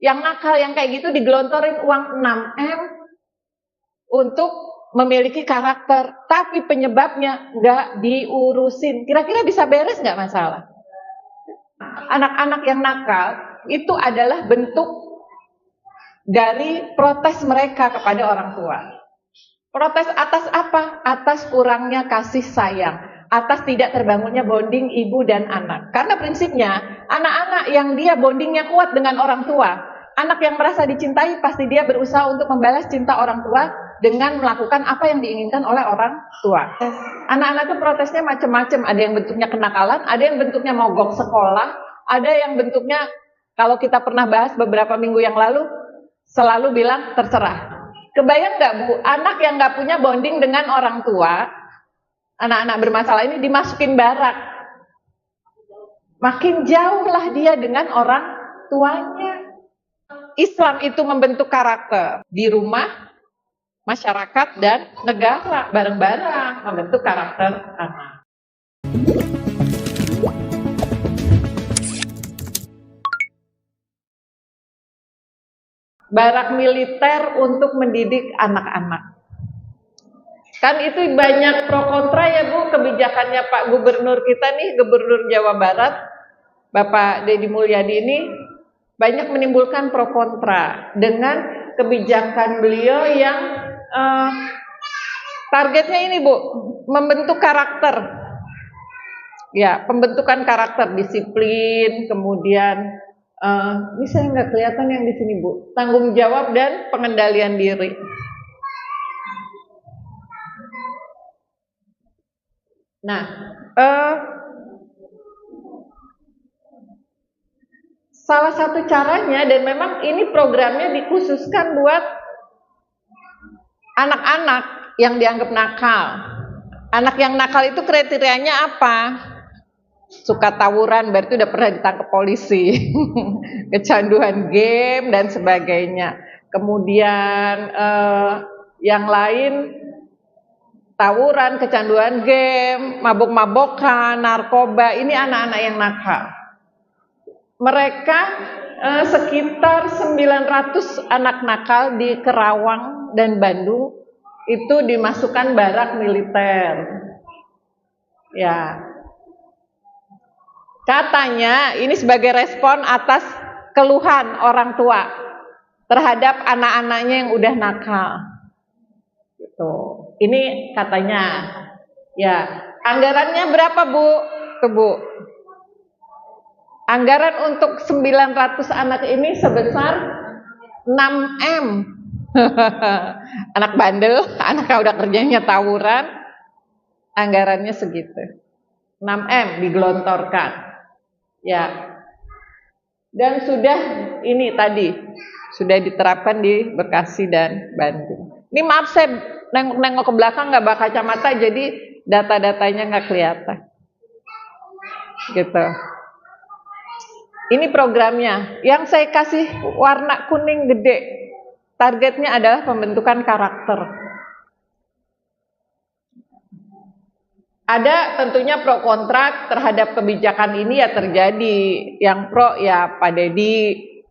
Yang nakal yang kayak gitu digelontorin uang 6M untuk memiliki karakter, tapi penyebabnya nggak diurusin. Kira-kira bisa beres nggak masalah? Anak-anak yang nakal itu adalah bentuk dari protes mereka kepada orang tua. Protes atas apa? Atas kurangnya kasih sayang, atas tidak terbangunnya bonding ibu dan anak. Karena prinsipnya, anak-anak yang dia bondingnya kuat dengan orang tua, anak yang merasa dicintai pasti dia berusaha untuk membalas cinta orang tua dengan melakukan apa yang diinginkan oleh orang tua. Anak-anak itu protesnya macam-macam, ada yang bentuknya kenakalan, ada yang bentuknya mogok sekolah, ada yang bentuknya, kalau kita pernah bahas beberapa minggu yang lalu, selalu bilang terserah. Kebayang nggak Bu, anak yang nggak punya bonding dengan orang tua, anak-anak bermasalah ini dimasukin barak, makin jauhlah dia dengan orang tuanya. Islam itu membentuk karakter di rumah, masyarakat, dan negara, bareng-bareng membentuk karakter anak. Barak militer untuk mendidik anak-anak. Kan itu banyak pro kontra ya Bu, kebijakannya Pak Gubernur kita nih, Gubernur Jawa Barat, Bapak Deddy Mulyadi ini banyak menimbulkan pro kontra dengan kebijakan beliau yang targetnya ini Bu, membentuk karakter. Ya, pembentukan karakter, disiplin, kemudian ini saya nggak kelihatan yang di sini Bu, tanggung jawab dan pengendalian diri. Nah, salah satu caranya, dan memang ini programnya dikhususkan buat anak-anak yang dianggap nakal. Anak yang nakal itu kriterianya apa? Suka tawuran, berarti udah pernah ditangkap polisi. Kecanduan game dan sebagainya. Kemudian yang lain, tawuran, kecanduan game, mabok-mabokan, narkoba, ini anak-anak yang nakal. Mereka sekitar 900 anak nakal di Kerawang dan Bandung itu dimasukkan barak militer. Ya. Katanya ini sebagai respon atas keluhan orang tua terhadap anak-anaknya yang udah nakal. Gitu. Ini katanya. Ya, anggarannya berapa Bu? Tuh Bu. Anggaran untuk 900 anak ini sebesar 6M. Anak bandel, anak yang udah kerjanya tawuran, anggarannya segitu. 6M digelontorkan. Ya. Dan sudah ini tadi sudah diterapkan di Bekasi dan Bandung. Ini maaf saya nengok ke belakang nggak bawa kacamata, jadi data-datanya nggak kelihatan. Gitu. Ini programnya. Yang saya kasih warna kuning gede, targetnya adalah pembentukan karakter. Ada tentunya pro kontra terhadap kebijakan ini ya terjadi. Yang pro ya Pak Deddy,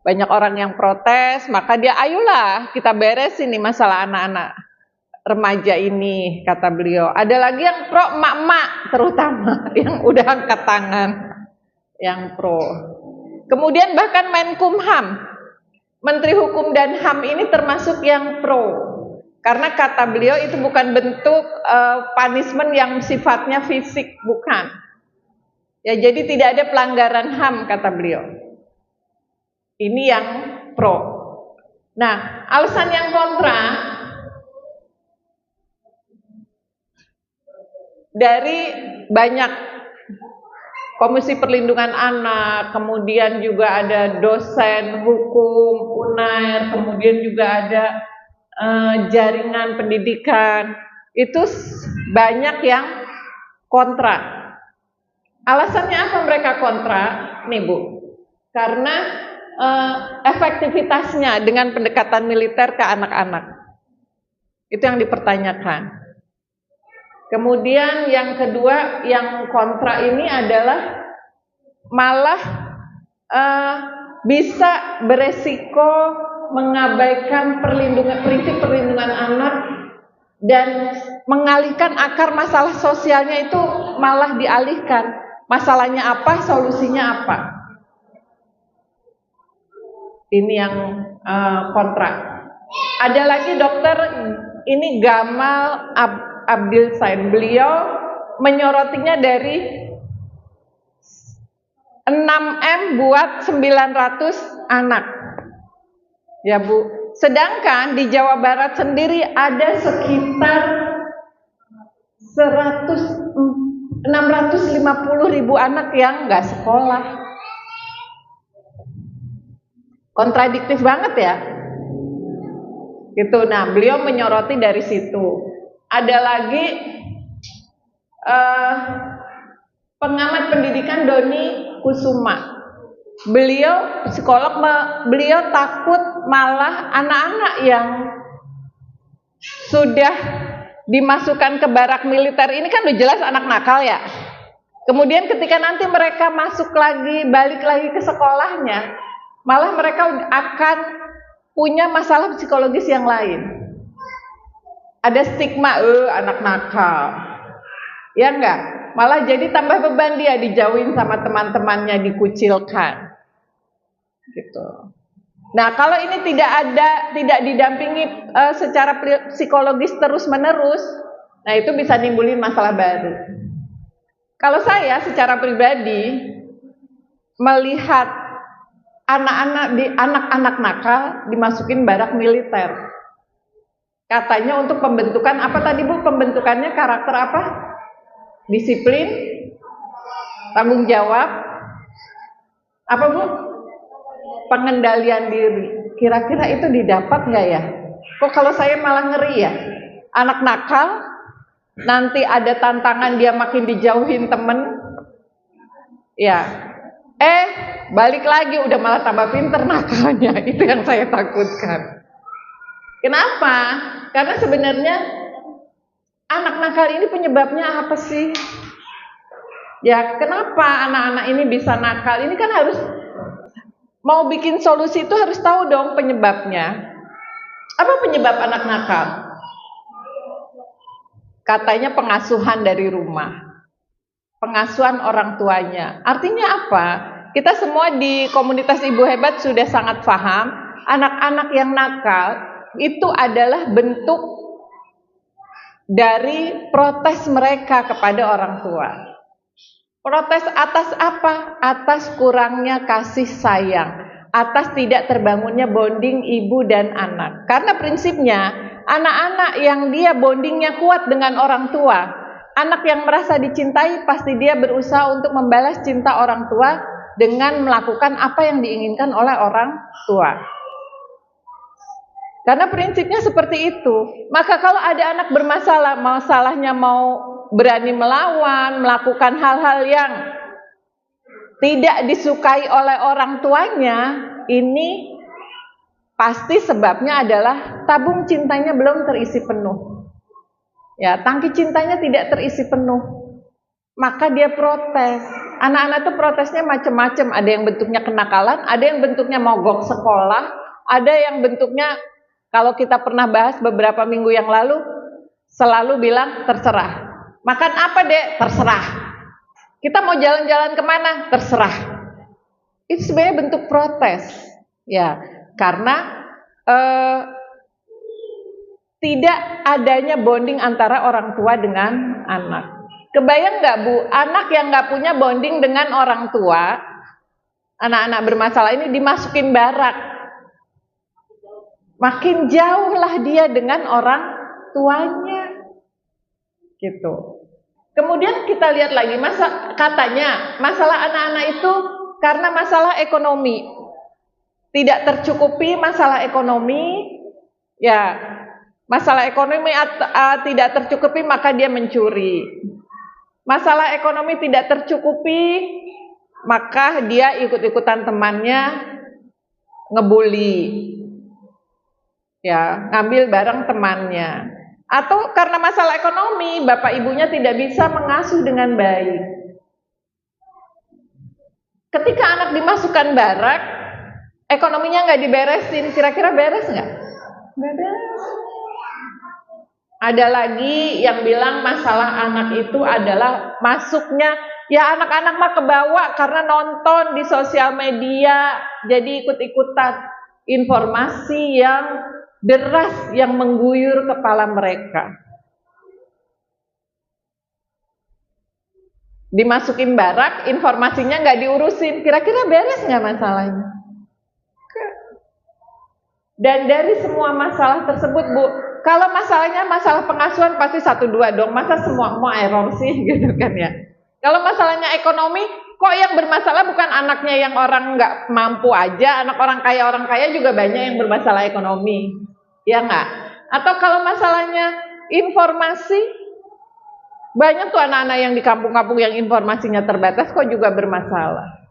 banyak orang yang protes, maka dia ayolah kita beresin nih masalah anak-anak remaja ini, kata beliau. Ada lagi yang pro emak-emak terutama yang udah angkat tangan, yang pro. Kemudian bahkan Menkumham, Menteri Hukum dan HAM ini termasuk yang pro. Karena kata beliau itu bukan bentuk punishment yang sifatnya fisik, bukan. Ya, jadi tidak ada pelanggaran HAM kata beliau. Ini yang pro. Nah, alasan yang kontra dari banyak Komisi Perlindungan Anak, kemudian juga ada dosen hukum UNAIR, kemudian juga ada jaringan pendidikan, itu banyak yang kontra. Alasannya apa mereka kontra? Nih Bu, karena efektivitasnya dengan pendekatan militer ke anak-anak, itu yang dipertanyakan. Kemudian yang kedua, yang kontra ini adalah malah bisa beresiko mengabaikan prinsip perlindungan anak dan mengalihkan akar masalah sosialnya itu malah dialihkan. Masalahnya apa, solusinya apa. Ini yang kontra. Ada lagi dokter, ini Gamal Abdil Said. Beliau menyorotinya dari 6M buat 900 anak. Ya Bu, sedangkan di Jawa Barat sendiri ada sekitar 650.000 anak yang nggak sekolah. Kontradiktif banget ya. Gitu. Nah, beliau menyoroti dari situ. Ada lagi pengamat pendidikan Doni Kusuma. Beliau psikolog, beliau takut malah anak-anak yang sudah dimasukkan ke barak militer ini kan udah jelas anak nakal ya. Kemudian ketika nanti mereka masuk lagi, balik lagi ke sekolahnya, malah mereka akan punya masalah psikologis yang lain. Ada stigma, anak nakal. Ya enggak? Malah jadi tambah beban dia, dijauhin sama teman-temannya, dikucilkan. Gitu. Nah, kalau ini tidak didampingi secara psikologis terus-menerus, nah itu bisa nimbulin masalah baru. Kalau saya secara pribadi melihat anak-anak nakal dimasukin barak militer. Katanya untuk pembentukan apa tadi Bu? Pembentukannya karakter apa? Disiplin, tanggung jawab, apa Bu? Pengendalian diri. Kira-kira itu didapat nggak ya? Kok kalau saya malah ngeri ya? Anak nakal, nanti ada tantangan dia makin dijauhin temen, ya. Balik lagi udah malah tambah pinter nakalnya. Itu yang saya takutkan. Kenapa? Karena sebenarnya anak nakal ini penyebabnya apa sih? Ya, kenapa anak-anak ini bisa nakal? Ini kan harus mau bikin solusi itu harus tahu dong penyebabnya. Apa penyebab anak nakal? Katanya pengasuhan dari rumah. Pengasuhan orang tuanya. Artinya apa? Kita semua di komunitas Ibu Hebat sudah sangat paham, anak-anak yang nakal itu adalah bentuk dari protes mereka kepada orang tua. Protes atas apa? Atas kurangnya kasih sayang, atas tidak terbangunnya bonding ibu dan anak. Karena prinsipnya, anak-anak yang dia bondingnya kuat dengan orang tua, anak yang merasa dicintai pasti dia berusaha untuk membalas cinta orang tua dengan melakukan apa yang diinginkan oleh orang tua. Karena prinsipnya seperti itu. Maka kalau ada anak bermasalah, masalahnya mau berani melawan, melakukan hal-hal yang tidak disukai oleh orang tuanya, ini pasti sebabnya adalah tabung cintanya belum terisi penuh. Ya, tangki cintanya tidak terisi penuh. Maka dia protes. Anak-anak itu protesnya macam-macam. Ada yang bentuknya kenakalan, ada yang bentuknya mogok sekolah, ada yang bentuknya, kalau kita pernah bahas beberapa minggu yang lalu, selalu bilang terserah. Makan apa Dek? Terserah. Kita mau jalan-jalan kemana? Terserah. Itu sebenarnya bentuk protes. Ya, karena tidak adanya bonding antara orang tua dengan anak. Kebayang nggak Bu, anak yang nggak punya bonding dengan orang tua, anak-anak bermasalah ini dimasukin barak. Makin jauhlah dia dengan orang tuanya. Gitu. Kemudian kita lihat lagi, katanya masalah anak-anak itu karena masalah ekonomi. Tidak tercukupi masalah ekonomi, ya masalah ekonomi tidak tercukupi maka dia mencuri. Masalah ekonomi tidak tercukupi maka dia ikut-ikutan temannya ngebully. Ya, ngambil barang temannya. Atau karena masalah ekonomi, bapak ibunya tidak bisa mengasuh dengan baik. Ketika anak dimasukkan barak, Ekonominya nggak diberesin, kira-kira beres nggak? Nggak beres. Ada lagi yang bilang masalah anak itu adalah masuknya, ya anak-anak mah kebawa karena nonton di sosial media, jadi ikut-ikutan informasi yang deras yang mengguyur kepala mereka. Dimasukin barak, informasinya nggak diurusin, kira-kira beres nggak masalahnya? Dan dari semua masalah tersebut, Bu, kalau masalahnya masalah pengasuhan pasti 1-2 dong, masa semua mau error sih gitu kan ya. Kalau masalahnya ekonomi, kok yang bermasalah bukan anaknya yang orang nggak mampu aja, anak orang kaya juga banyak yang bermasalah ekonomi, ya nggak? Atau kalau masalahnya informasi, banyak tuh anak-anak yang di kampung-kampung yang informasinya terbatas kok juga bermasalah.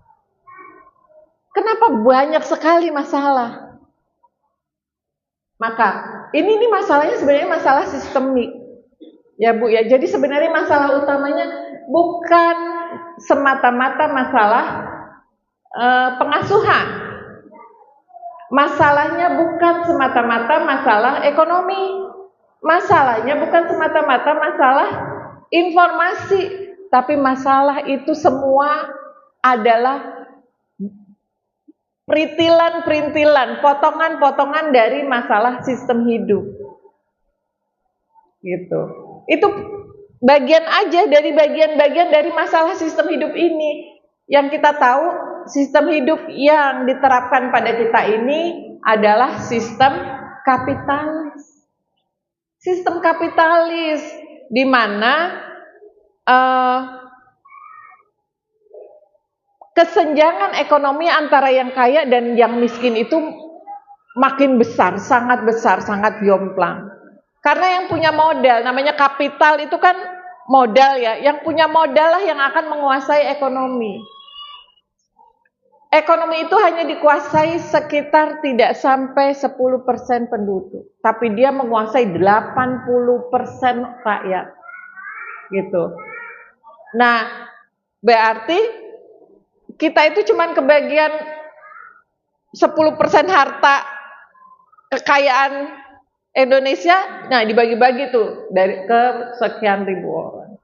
Kenapa banyak sekali masalah? Maka ini masalahnya sebenarnya masalah sistemik, ya Bu ya. Jadi sebenarnya masalah utamanya bukan semata-mata masalah pengasuhan. Masalahnya bukan semata-mata masalah ekonomi. Masalahnya bukan semata-mata masalah informasi, tapi masalah itu semua adalah perintilan-perintilan, potongan-potongan dari masalah sistem hidup. Gitu. Itu bagian aja dari bagian-bagian dari masalah sistem hidup ini. Yang kita tahu, sistem hidup yang diterapkan pada kita ini adalah sistem kapitalis. Sistem kapitalis di mana kesenjangan ekonomi antara yang kaya dan yang miskin itu makin besar, sangat jomplang. Karena yang punya modal, namanya kapital itu kan modal ya, yang punya modal lah yang akan menguasai ekonomi. Ekonomi itu hanya dikuasai sekitar tidak sampai 10% penduduk, tapi dia menguasai 80% rakyat. Gitu. Nah, berarti kita itu cuma kebagian 10% harta kekayaan Indonesia, nah dibagi-bagi tuh dari ke sekian ribu orang.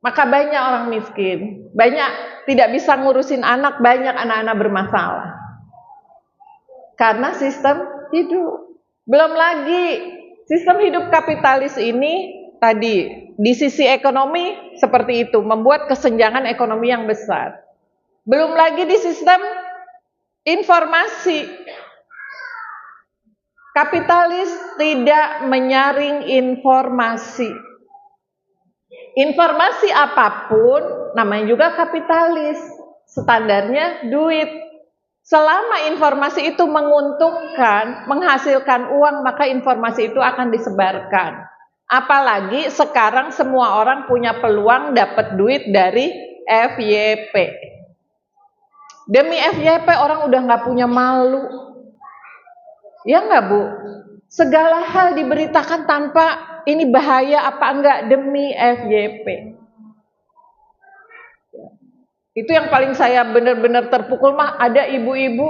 Maka banyak orang miskin, banyak tidak bisa ngurusin anak, banyak anak-anak bermasalah. Karena sistem hidup. Belum lagi sistem hidup kapitalis ini tadi di sisi ekonomi seperti itu, membuat kesenjangan ekonomi yang besar. Belum lagi di sistem informasi. Kapitalis tidak menyaring informasi. Informasi apapun namanya juga kapitalis. Standarnya duit. Selama informasi itu menguntungkan, menghasilkan uang, maka informasi itu akan disebarkan. Apalagi sekarang semua orang punya peluang dapat duit dari FYP. Demi FYP orang udah nggak punya malu, ya nggak Bu? Segala hal diberitakan tanpa ini bahaya apa enggak demi FYP. Itu yang paling saya benar-benar terpukul mah ada ibu-ibu,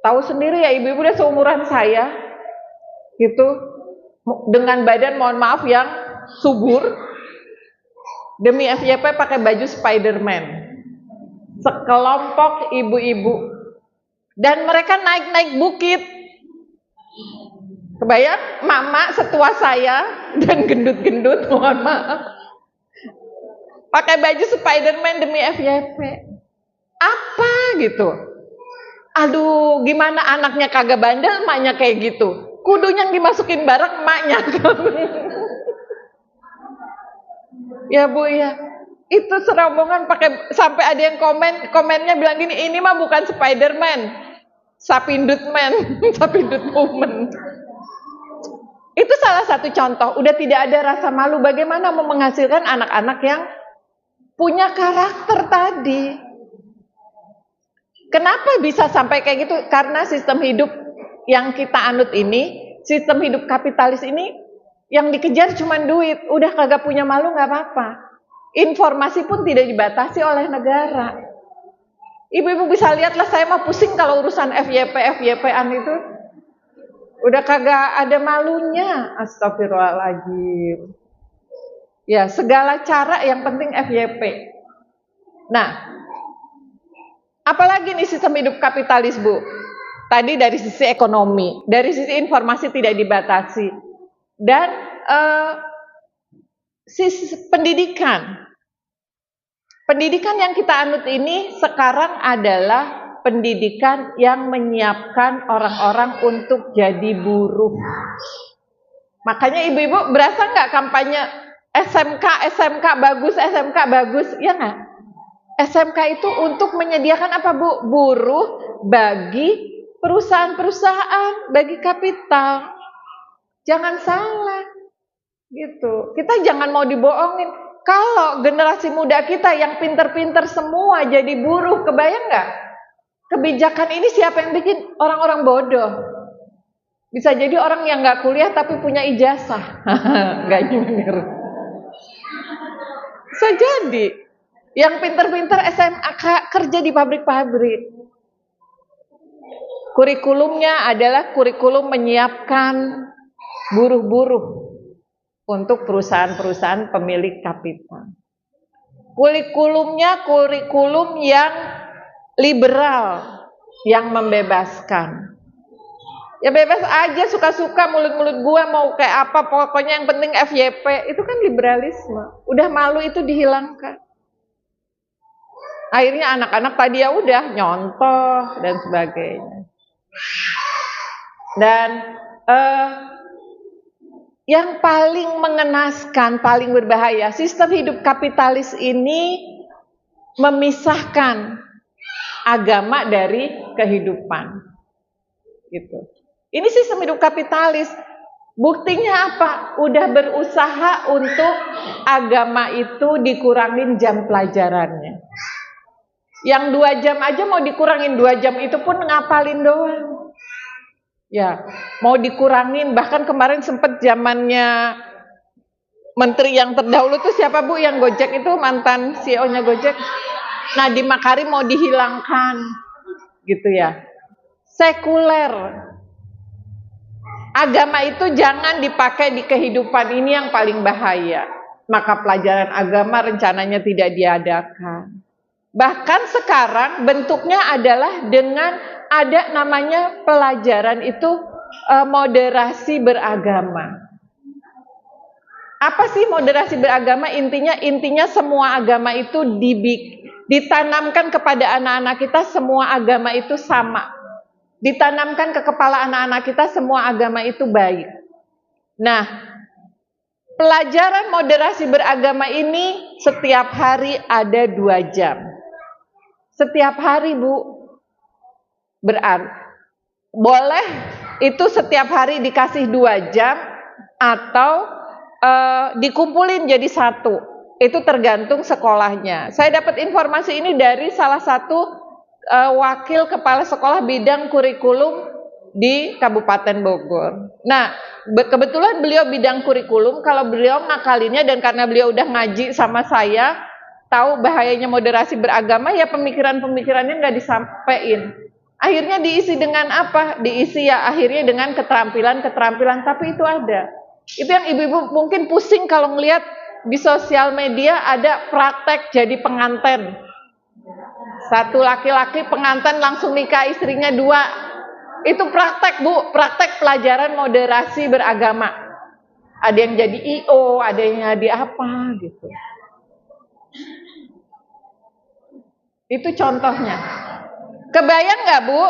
tahu sendiri ya ibu-ibu udah seumuran saya, gitu, dengan badan mohon maaf yang subur, demi FYP pakai baju Spiderman. Sekelompok ibu-ibu dan mereka naik-naik bukit. Kebayang mama setua saya dan gendut-gendut, mohon maaf, pakai baju Spiderman demi FYP. Apa gitu? Aduh, gimana anaknya kagak bandel, emaknya kayak gitu. Kudunya yang dimasukin barak emaknya. Ya Bu ya. Itu serombongan pakai, sampai ada yang komennya bilang gini, ini mah bukan Spiderman, Sapindut Man, Sapindut Woman. Itu salah satu contoh, udah tidak ada rasa malu bagaimana mau menghasilkan anak-anak yang punya karakter tadi. Kenapa bisa sampai kayak gitu? Karena sistem hidup yang kita anut ini, sistem hidup kapitalis ini, yang dikejar cuma duit, udah kagak punya malu nggak apa-apa. Informasi pun tidak dibatasi oleh negara. Ibu-ibu bisa lihatlah, saya mah pusing kalau urusan FYP-an itu. Udah kagak ada malunya, astagfirullahaladzim. Ya, segala cara yang penting FYP. Nah, apalagi nih sistem hidup kapitalis, Bu? Tadi dari sisi ekonomi, dari sisi informasi tidak dibatasi. Dan sisi pendidikan. Pendidikan yang kita anut ini sekarang adalah pendidikan yang menyiapkan orang-orang untuk jadi buruh. Makanya ibu-ibu berasa nggak kampanye SMK bagus, ya nggak? SMK itu untuk menyediakan apa, Bu? Buruh bagi perusahaan-perusahaan, bagi kapital. Jangan salah, gitu. Kita jangan mau dibohongin. Kalau generasi muda kita yang pinter-pinter semua jadi buruh, kebayang nggak? Kebijakan ini siapa yang bikin? Orang-orang bodoh. Bisa jadi orang yang nggak kuliah tapi punya ijazah. Nggak nyindir. Bisa jadi. Yang pinter-pinter SMA kerja di pabrik-pabrik. Kurikulumnya adalah kurikulum menyiapkan buruh-buruh untuk perusahaan-perusahaan pemilik kapital. Kurikulumnya kurikulum yang liberal, yang membebaskan. Ya bebas aja, suka-suka mulut-mulut gua mau kayak apa, pokoknya yang penting FYP. Itu kan liberalisme. Udah malu itu dihilangkan. Akhirnya anak-anak tadi ya udah nyontoh dan sebagainya. Dan yang paling mengenaskan, paling berbahaya, sistem hidup kapitalis ini memisahkan agama dari kehidupan. Gitu. Ini sistem hidup kapitalis. Buktinya apa? Udah berusaha untuk agama itu dikurangin jam pelajarannya. Yang 2 jam aja mau dikurangin, 2 jam itu pun ngapalin doang. Ya, mau dikurangin, bahkan kemarin sempat zamannya menteri yang terdahulu tuh siapa, Bu, yang Gojek itu, mantan CEO-nya Gojek. Nadiem Makarim mau dihilangkan. Gitu ya. Sekuler. Agama itu jangan dipakai di kehidupan, ini yang paling bahaya. Maka pelajaran agama rencananya tidak diadakan. Bahkan sekarang bentuknya adalah dengan ada namanya pelajaran itu moderasi beragama. Apa sih moderasi beragama? Intinya semua agama itu ditanamkan kepada anak-anak kita, semua agama itu sama. Ditanamkan ke kepala anak-anak kita, semua agama itu baik. Nah, pelajaran moderasi beragama ini setiap hari ada 2 jam. Setiap hari, Bu. Berarti boleh itu setiap hari dikasih 2 jam atau dikumpulin jadi 1. Itu tergantung sekolahnya. Saya dapat informasi ini dari salah satu wakil kepala sekolah bidang kurikulum di Kabupaten Bogor. Nah, kebetulan beliau bidang kurikulum, kalau beliau ngakalinnya dan karena beliau udah ngaji sama saya, tahu bahayanya moderasi beragama, ya pemikiran-pemikirannya nggak disampaikan. Akhirnya diisi dengan apa? Diisi ya akhirnya dengan keterampilan, tapi itu ada. Itu yang ibu-ibu mungkin pusing kalau ngelihat di sosial media ada praktek jadi pengantin. Satu laki-laki pengantin langsung nikah istrinya 2. Itu praktek, Bu, praktek pelajaran moderasi beragama. Ada yang jadi IO, ada yang jadi apa gitu. Itu contohnya. Kebayang nggak, Bu?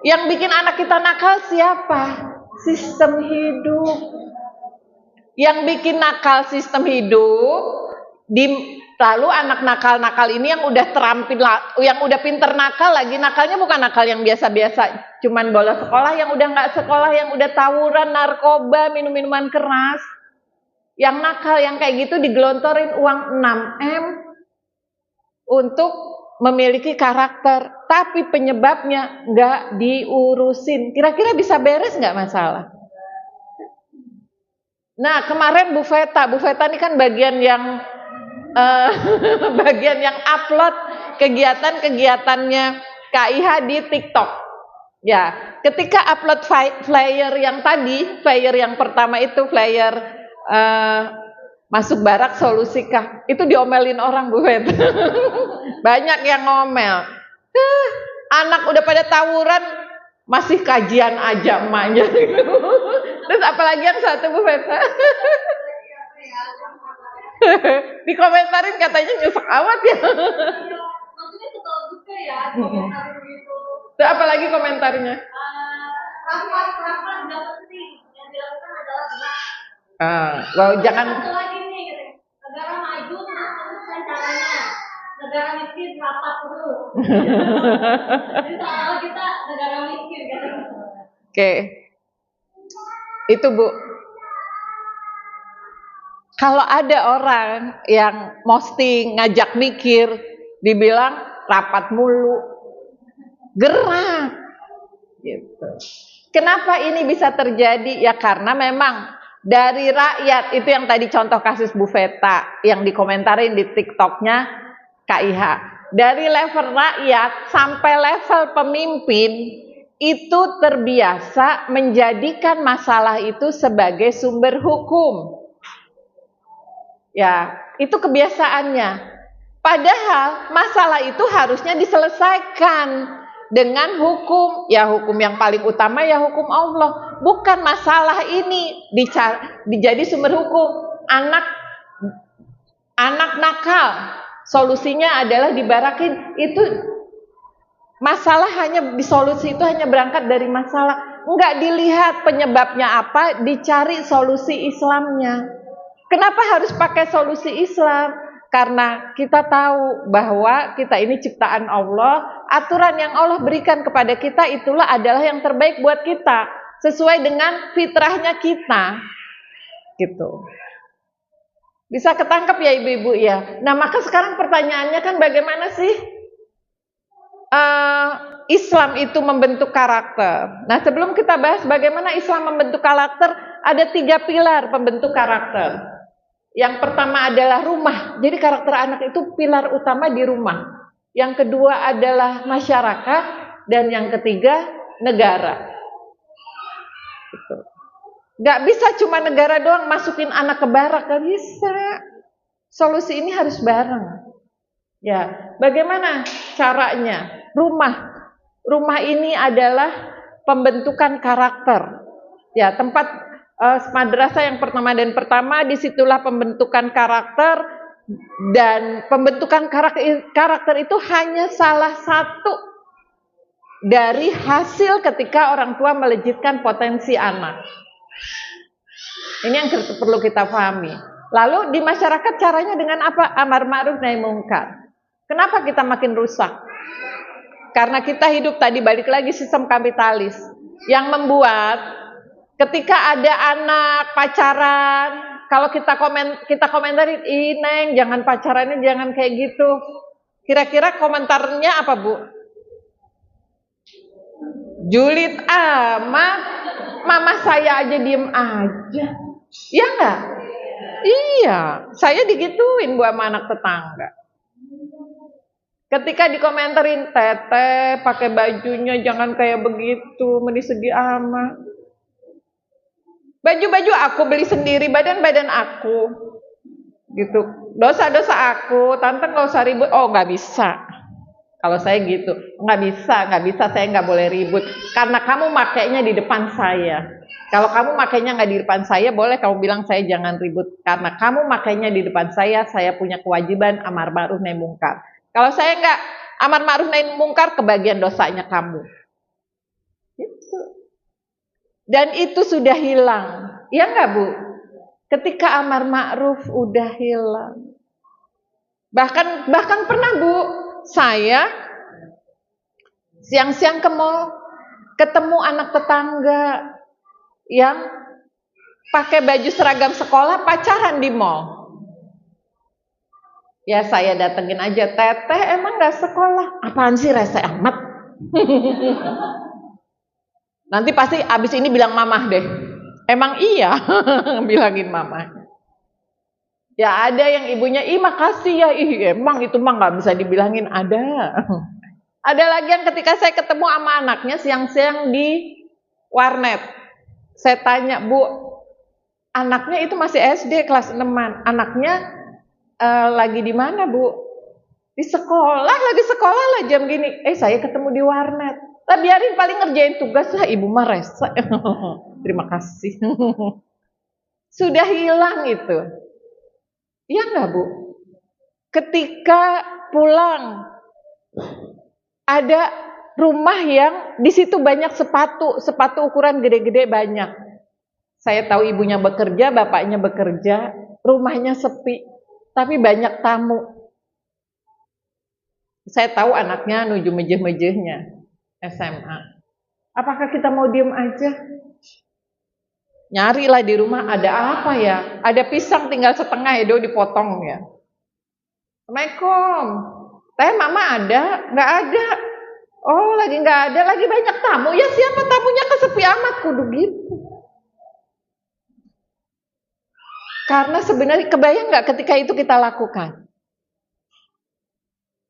Yang bikin anak kita nakal siapa? Sistem hidup. Yang bikin nakal sistem hidup, lalu anak nakal-nakal ini yang udah terampil, yang udah pinter nakal lagi, nakalnya bukan nakal yang biasa-biasa, cuman bolos sekolah, yang udah nggak sekolah, yang udah tawuran, narkoba, minum-minuman keras. Yang nakal yang kayak gitu digelontorin uang 6M untuk memiliki karakter, tapi penyebabnya nggak diurusin. Kira-kira bisa beres nggak masalah? Nah, kemarin Bu Feta ini kan bagian yang upload kegiatan-kegiatannya KIH di TikTok. Ya, ketika upload flyer yang tadi, flyer yang pertama itu flyer masuk barak solusikah, itu diomelin orang Bu Fet. Banyak yang ngomel. Anak udah pada tawuran, masih kajian aja emaknya. Terus apalagi yang satu Bu Fet. Dikomentarin katanya nyesek amat ya. Maksudnya betul juga ya, komentar begitu. Terus apalagi komentarnya? Rapat nggak penting, yang dilakukan adalah benar. Jangan. Satu lagi nih, negara maju terus kan caranya, negara miskin rapat terus. Jadi soal kita negara miskin kan. Oke. Itu Bu. Kalau ada orang yang posting ngajak mikir, dibilang rapat mulu, gerak, gitu. Kenapa ini bisa terjadi? Ya karena memang dari rakyat, itu yang tadi contoh kasus Bu Veta yang dikomentarin di TikToknya KIH. Dari level rakyat sampai level pemimpin itu terbiasa menjadikan masalah itu sebagai sumber hukum. Ya, itu kebiasaannya. Padahal masalah itu harusnya diselesaikan dengan hukum. Ya hukum yang paling utama ya hukum Allah. Bukan masalah ini dijadi sumber hukum. Anak nakal, solusinya adalah dibarakin. Itu masalah hanya disolusi itu hanya berangkat dari masalah. Enggak dilihat penyebabnya apa, dicari solusi Islamnya. Kenapa harus pakai solusi Islam? Karena kita tahu bahwa kita ini ciptaan Allah, aturan yang Allah berikan kepada kita itulah adalah yang terbaik buat kita, sesuai dengan fitrahnya kita. Gitu. Bisa ketangkap ya ibu-ibu ya. Nah, maka sekarang pertanyaannya kan bagaimana sih Islam itu membentuk karakter? Nah, sebelum kita bahas bagaimana Islam membentuk karakter, ada 3 pilar pembentuk karakter. Yang pertama adalah rumah. Jadi karakter anak itu pilar utama di rumah. Yang kedua adalah masyarakat. Dan yang ketiga negara. Gitu. Gak bisa cuma negara doang masukin anak ke barak. Gak bisa. Solusi ini harus bareng. Ya, bagaimana caranya? Rumah ini adalah pembentukan karakter. Ya, tempat madrasah yang pertama dan pertama, disitulah pembentukan karakter. Dan pembentukan karakter itu hanya salah satu dari hasil ketika orang tua melejitkan potensi anak. Ini yang perlu kita pahami. Lalu di masyarakat caranya dengan apa? Amar ma'ruf nahi mungkar. Kenapa kita makin rusak? Karena kita hidup tadi, balik lagi sistem kapitalis yang membuat ketika ada anak pacaran, kalau kita komentarin, "Neng, jangan pacarannya, jangan kayak gitu." Kira-kira komentarnya apa, Bu? Julid amat, mama saya aja diem aja. Iya enggak? Iya, saya digituin Bu sama anak tetangga. Ketika dikomentarin, "Teteh, pakai bajunya jangan kayak begitu, mending sedih amat. Baju-baju aku beli sendiri, badan-badan aku." Gitu. Dosa-dosa aku, tante nggak usah ribut. Oh, nggak bisa. Kalau saya gitu, nggak bisa, saya nggak boleh ribut. Karena kamu makainya di depan saya. Kalau kamu makainya nggak di depan saya, boleh kamu bilang saya jangan ribut. Karena kamu makainya di depan saya punya kewajiban amar ma'ruf nahi mungkar. Kalau saya nggak amar ma'ruf nahi mungkar, kebagian dosanya kamu. Gitu. Dan itu sudah hilang. Ya nggak Bu? Ketika amar ma'ruf udah hilang. Bahkan pernah Bu, saya siang-siang ke mall, ketemu anak tetangga yang pakai baju seragam sekolah pacaran di mall. Ya saya datengin aja, "Teteh emang gak sekolah?" "Apaan sih rese amat?" Nanti pasti abis ini bilang mamah deh. Emang iya, bilangin mamah. Ya ada yang ibunya, ih makasih ya, ih emang itu mah nggak bisa dibilangin, ada. Ada lagi yang ketika saya ketemu sama anaknya siang-siang di warnet, saya tanya, Bu, anaknya itu masih SD kelas 6-an, anaknya lagi di mana, Bu? Di sekolah, lagi sekolah lah jam gini. Saya ketemu di warnet. Lah biarin paling ngerjain tugas lah, ibu mah rese. Terima kasih. Sudah hilang itu. Iya enggak, Bu? Ketika pulang ada rumah yang di situ banyak sepatu ukuran gede-gede banyak. Saya tahu ibunya bekerja, bapaknya bekerja, rumahnya sepi, tapi banyak tamu. Saya tahu anaknya nuju mejeh-mejehnya SMA. Apakah kita mau diem aja? Nyarilah di rumah, ada apa ya? Ada pisang tinggal setengah ya, dipotong ya. Assalamualaikum. Teh mama ada? Nggak ada. Oh lagi nggak ada, lagi banyak tamu. Ya siapa tamunya kesepi amat, kudu gitu. Karena sebenarnya kebayang nggak ketika itu kita lakukan?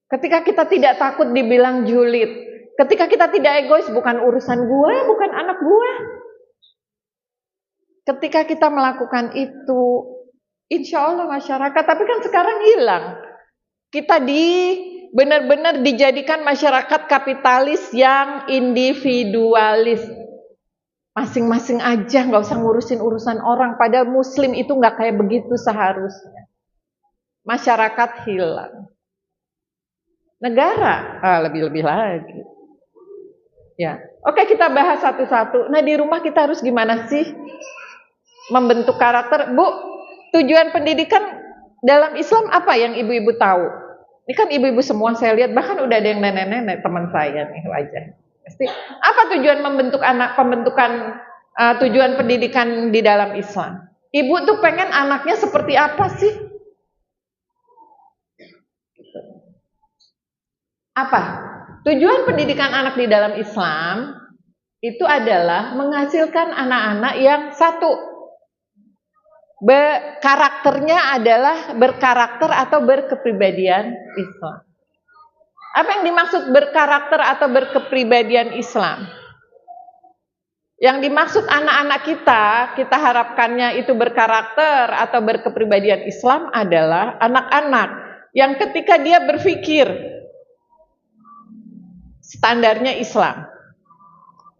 Ketika kita tidak takut dibilang julid, ketika kita tidak egois, bukan urusan gue, bukan anak gue. Ketika kita melakukan itu, insya Allah masyarakat, tapi kan sekarang hilang. Kita benar-benar dijadikan masyarakat kapitalis yang individualis. Masing-masing aja, nggak usah ngurusin urusan orang. Padahal Muslim itu nggak kayak begitu seharusnya. Masyarakat hilang. Negara lebih-lebih lagi. Ya, oke kita bahas satu-satu. Nah di rumah kita harus gimana sih membentuk karakter, Bu? Tujuan pendidikan dalam Islam apa yang ibu-ibu tahu? Ini kan ibu-ibu semua saya lihat, bahkan udah ada yang nenek-nenek teman saya nih wajah. Pasti apa tujuan membentuk anak, pembentukan tujuan pendidikan di dalam Islam? Ibu tuh pengen anaknya seperti apa sih? Apa? Tujuan pendidikan anak di dalam Islam itu adalah menghasilkan anak-anak yang satu, karakternya adalah berkarakter atau berkepribadian Islam. Apa yang dimaksud berkarakter atau berkepribadian Islam? Yang dimaksud anak-anak kita harapkannya itu berkarakter atau berkepribadian Islam adalah anak-anak yang ketika dia berpikir standarnya Islam.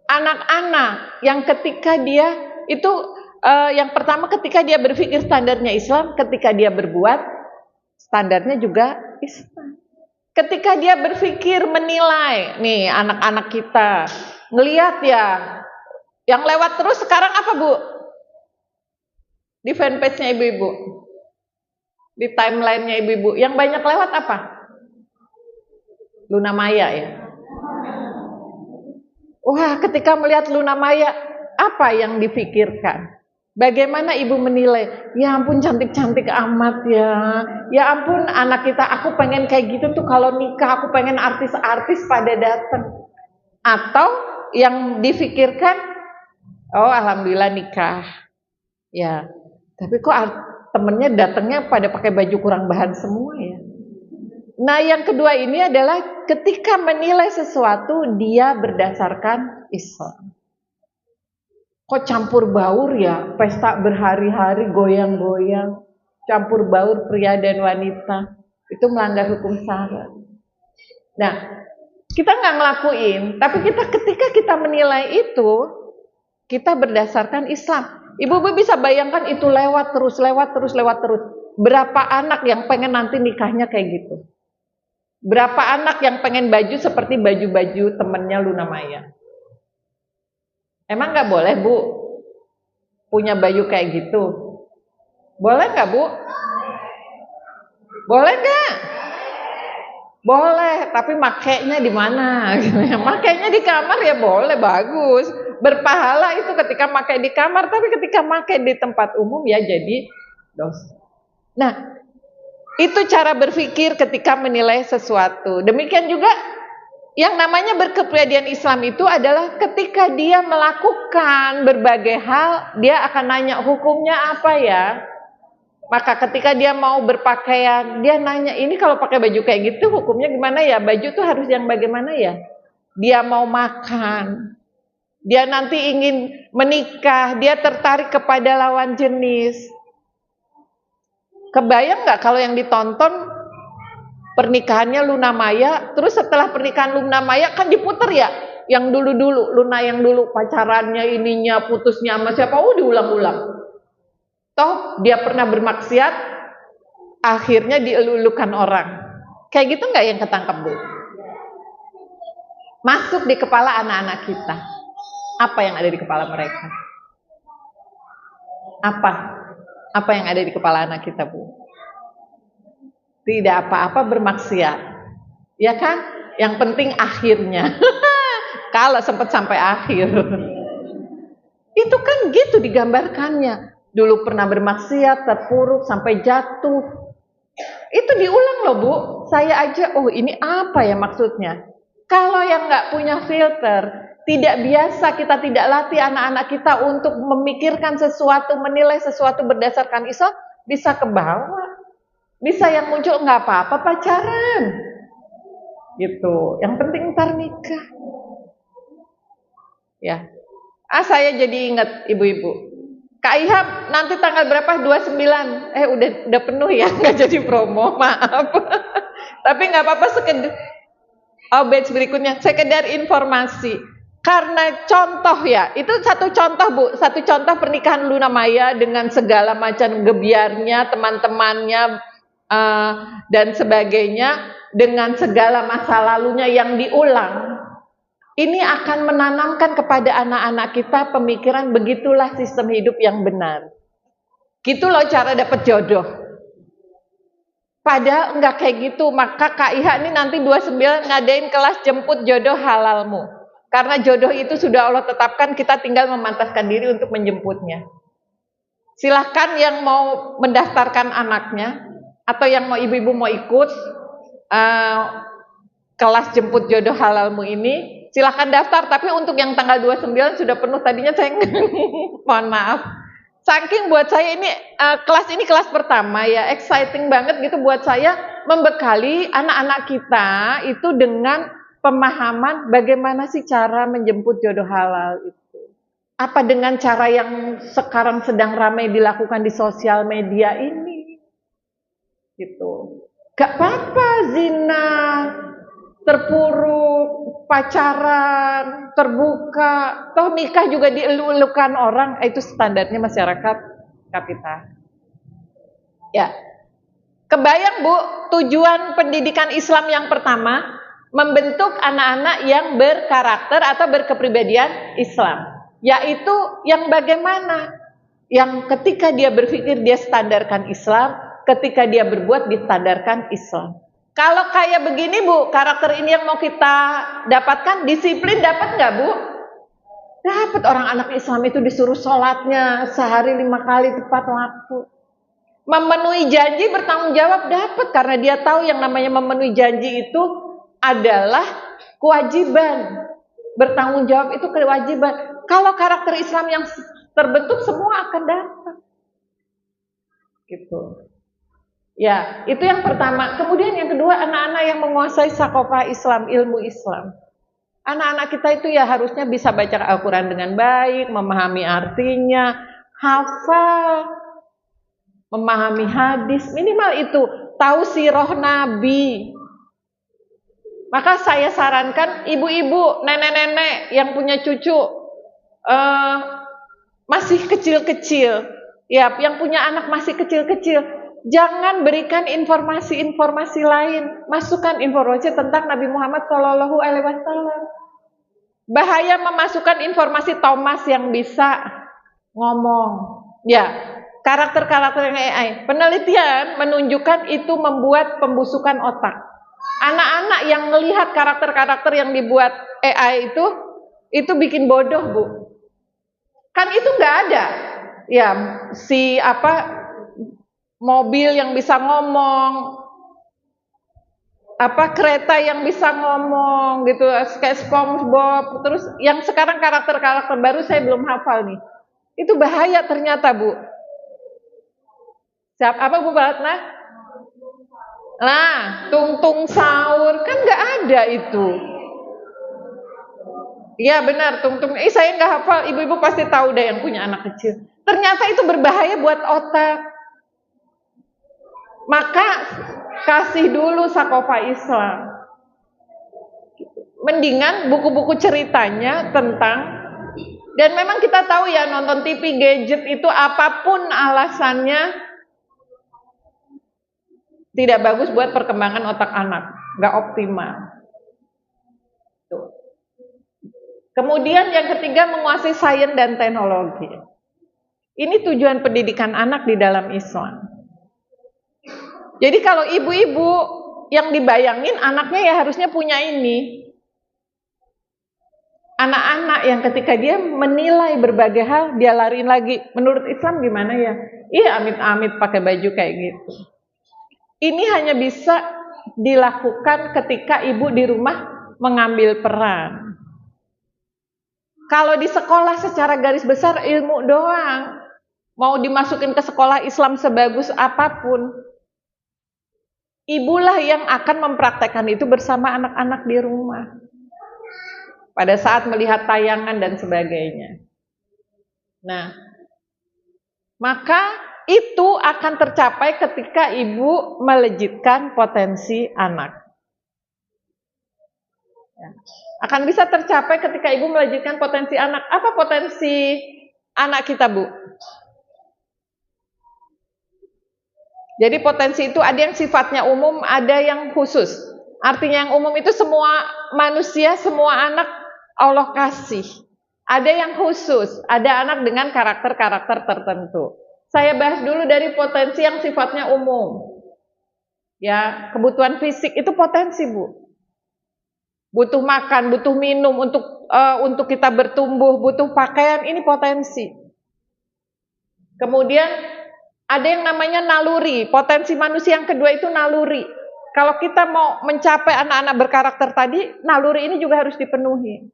Anak-anak yang ketika dia itu yang pertama ketika dia berpikir standarnya Islam, ketika dia berbuat standarnya juga Islam. Ketika dia berpikir menilai, nih anak-anak kita ngelihat ya, yang lewat terus sekarang apa Bu? Di fanpage-nya ibu-ibu, di timeline-nya ibu-ibu, yang banyak lewat apa? Luna Maya ya. Wah, ketika melihat Luna Maya, apa yang dipikirkan? Bagaimana ibu menilai? Ya ampun cantik-cantik amat ya. Ya ampun anak kita, aku pengen kayak gitu tuh kalau nikah, aku pengen artis-artis pada datang. Atau yang dipikirkan, oh alhamdulillah nikah. Ya, tapi kok temennya datangnya pada pakai baju kurang bahan semua ya. Nah yang kedua ini adalah ketika menilai sesuatu dia berdasarkan Islam. Kok campur baur ya, pesta berhari-hari goyang-goyang, campur baur pria dan wanita, itu melanggar hukum syara. Nah, kita nggak ngelakuin, tapi ketika kita menilai itu, kita berdasarkan Islam. Ibu-ibu bisa bayangkan itu lewat terus. Berapa anak yang pengen nanti nikahnya kayak gitu? Berapa anak yang pengen baju seperti baju-baju temennya Luna Maya? Emang nggak boleh Bu punya baju kayak gitu? Boleh nggak Bu? Boleh nggak? Boleh, tapi makainya di mana? Makainya di kamar ya boleh, bagus. Berpahala itu ketika makai di kamar, tapi ketika makai di tempat umum ya jadi dosa. Nah, itu cara berpikir ketika menilai sesuatu. Demikian juga yang namanya berkepribadian Islam itu adalah ketika dia melakukan berbagai hal, dia akan nanya hukumnya apa ya? Maka ketika dia mau berpakaian, dia nanya, ini kalau pakai baju kayak gitu hukumnya gimana ya? Baju tuh harus yang bagaimana ya? Dia mau makan, dia nanti ingin menikah, dia tertarik kepada lawan jenis. Kebayang nggak kalau yang ditonton pernikahannya Luna Maya, terus setelah pernikahan Luna Maya kan diputer ya? Yang dulu-dulu, Luna yang dulu pacarannya ininya, putusnya sama siapa, diulang-ulang. Toh dia pernah bermaksiat, akhirnya dielulukan orang. Kayak gitu nggak yang ketangkep, Bu? Masuk di kepala anak-anak kita. Apa yang ada di kepala mereka? Apa yang ada di kepala anak kita, Bu? Tidak apa-apa bermaksiat. Ya kan? Yang penting akhirnya. Kalau sempat sampai akhir. Itu kan gitu digambarkannya. Dulu pernah bermaksiat, terpuruk, sampai jatuh. Itu diulang loh, Bu. Saya aja, ini apa ya maksudnya? Kalau yang nggak punya filter, tidak biasa, kita tidak latih anak-anak kita untuk memikirkan sesuatu, menilai sesuatu berdasarkan Islam, bisa ke bawah. Bisa yang muncul nggak apa-apa pacaran. Gitu. Yang penting ntar nikah. Ya. Saya jadi ingat ibu-ibu. Kak Iham nanti tanggal berapa? 29. Udah penuh ya, nggak jadi promo, maaf. Tapi nggak apa-apa, sekedar batch berikutnya sekedar informasi. Karena contoh ya, itu satu contoh, Bu, satu contoh pernikahan Luna Maya dengan segala macam gebiarnya, teman-temannya dan sebagainya, dengan segala masa lalunya yang diulang. Ini akan menanamkan kepada anak-anak kita pemikiran begitulah sistem hidup yang benar. Gitu loh cara dapat jodoh. Padahal enggak kayak gitu. Maka Kak Iha ini nanti 29 ngadain kelas jemput jodoh halalmu. Karena jodoh itu sudah Allah tetapkan, kita tinggal memantaskan diri untuk menjemputnya. Silahkan yang mau mendaftarkan anaknya, atau yang mau ibu-ibu mau ikut kelas jemput jodoh halalmu ini, silahkan daftar, tapi untuk yang tanggal 29 sudah penuh. Tadinya saya mohon maaf. Saking buat saya ini kelas pertama ya, exciting banget gitu buat saya, membekali anak-anak kita itu dengan pemahaman bagaimana sih cara menjemput jodoh halal itu. Apa dengan cara yang sekarang sedang ramai dilakukan di sosial media ini. Gitu. Gak apa-apa zina, terpuruk, pacaran, terbuka, toh nikah juga dielu-elukan orang, itu standarnya masyarakat kita. Ya, kebayang Bu, tujuan pendidikan Islam yang pertama, membentuk anak-anak yang berkarakter atau berkepribadian Islam, yaitu yang bagaimana? Yang ketika dia berpikir dia standarkan Islam, ketika dia berbuat distandarkan Islam. Kalau kayak begini Bu, karakter ini yang mau kita dapatkan, disiplin dapat nggak Bu? Dapat. Orang anak Islam itu disuruh sholatnya sehari 5 kali tepat waktu. Memenuhi janji, bertanggung jawab dapat, karena dia tahu yang namanya memenuhi janji itu adalah kewajiban. Bertanggung jawab itu kewajiban. Kalau karakter Islam yang terbentuk, semua akan dapat. Gitu. Ya, itu yang pertama. Kemudian yang kedua, anak-anak yang menguasai sakofah Islam, ilmu Islam. Anak-anak kita itu ya harusnya bisa baca Al-Quran dengan baik, memahami artinya, hafal, memahami hadis, minimal itu, tahu sirah Nabi. Maka saya sarankan ibu-ibu, nenek-nenek yang punya cucu masih kecil-kecil, ya, yang punya anak masih kecil-kecil, jangan berikan informasi-informasi lain, masukkan informasi tentang Nabi Muhammad SAW. Bahaya memasukkan informasi Thomas yang bisa ngomong. Ya, karakter-karakter yang AI. Penelitian menunjukkan itu membuat pembusukan otak. Anak-anak yang melihat karakter-karakter yang dibuat AI itu bikin bodoh Bu. Kan itu nggak ada. Ya, mobil yang bisa ngomong, kereta yang bisa ngomong gitu, kayak SpongeBob. Terus yang sekarang karakter-karakter baru saya belum hafal nih. Itu bahaya ternyata Bu. Siapa apa Bu Balatna? Nah, tungtung sahur kan nggak ada itu. Iya benar, tungtung. Saya nggak hafal. Ibu-ibu pasti tahu deh yang punya anak kecil. Ternyata itu berbahaya buat otak. Maka kasih dulu Sakofa Islam. Mendingan buku-buku ceritanya tentang, dan memang kita tahu ya nonton TV, gadget itu apapun alasannya tidak bagus buat perkembangan otak anak, nggak optimal. Tuh. Kemudian yang ketiga, menguasai sains dan teknologi. Ini tujuan pendidikan anak di dalam Islam. Jadi kalau ibu-ibu yang dibayangin anaknya ya harusnya punya ini. Anak-anak yang ketika dia menilai berbagai hal, dia lariin lagi. Menurut Islam gimana ya? Iya amit-amit pakai baju kayak gitu. Ini hanya bisa dilakukan ketika ibu di rumah mengambil peran. Kalau di sekolah secara garis besar ilmu doang. Mau dimasukin ke sekolah Islam sebagus apapun, ibulah yang akan mempraktekkan itu bersama anak-anak di rumah. Pada saat melihat tayangan dan sebagainya. Nah, maka itu akan tercapai ketika ibu melejitkan potensi anak. Ya. Akan bisa tercapai ketika ibu melejitkan potensi anak. Apa potensi anak kita, Bu? Jadi potensi itu ada yang sifatnya umum, ada yang khusus. Artinya yang umum itu semua manusia, semua anak Allah kasih. Ada yang khusus, ada anak dengan karakter-karakter tertentu. Saya bahas dulu dari potensi yang sifatnya umum. Ya, kebutuhan fisik itu potensi, Bu. Butuh makan, butuh minum untuk kita bertumbuh, butuh pakaian, ini potensi. Kemudian ada yang namanya naluri, potensi manusia yang kedua itu naluri. Kalau kita mau mencapai anak-anak berkarakter tadi, naluri ini juga harus dipenuhi.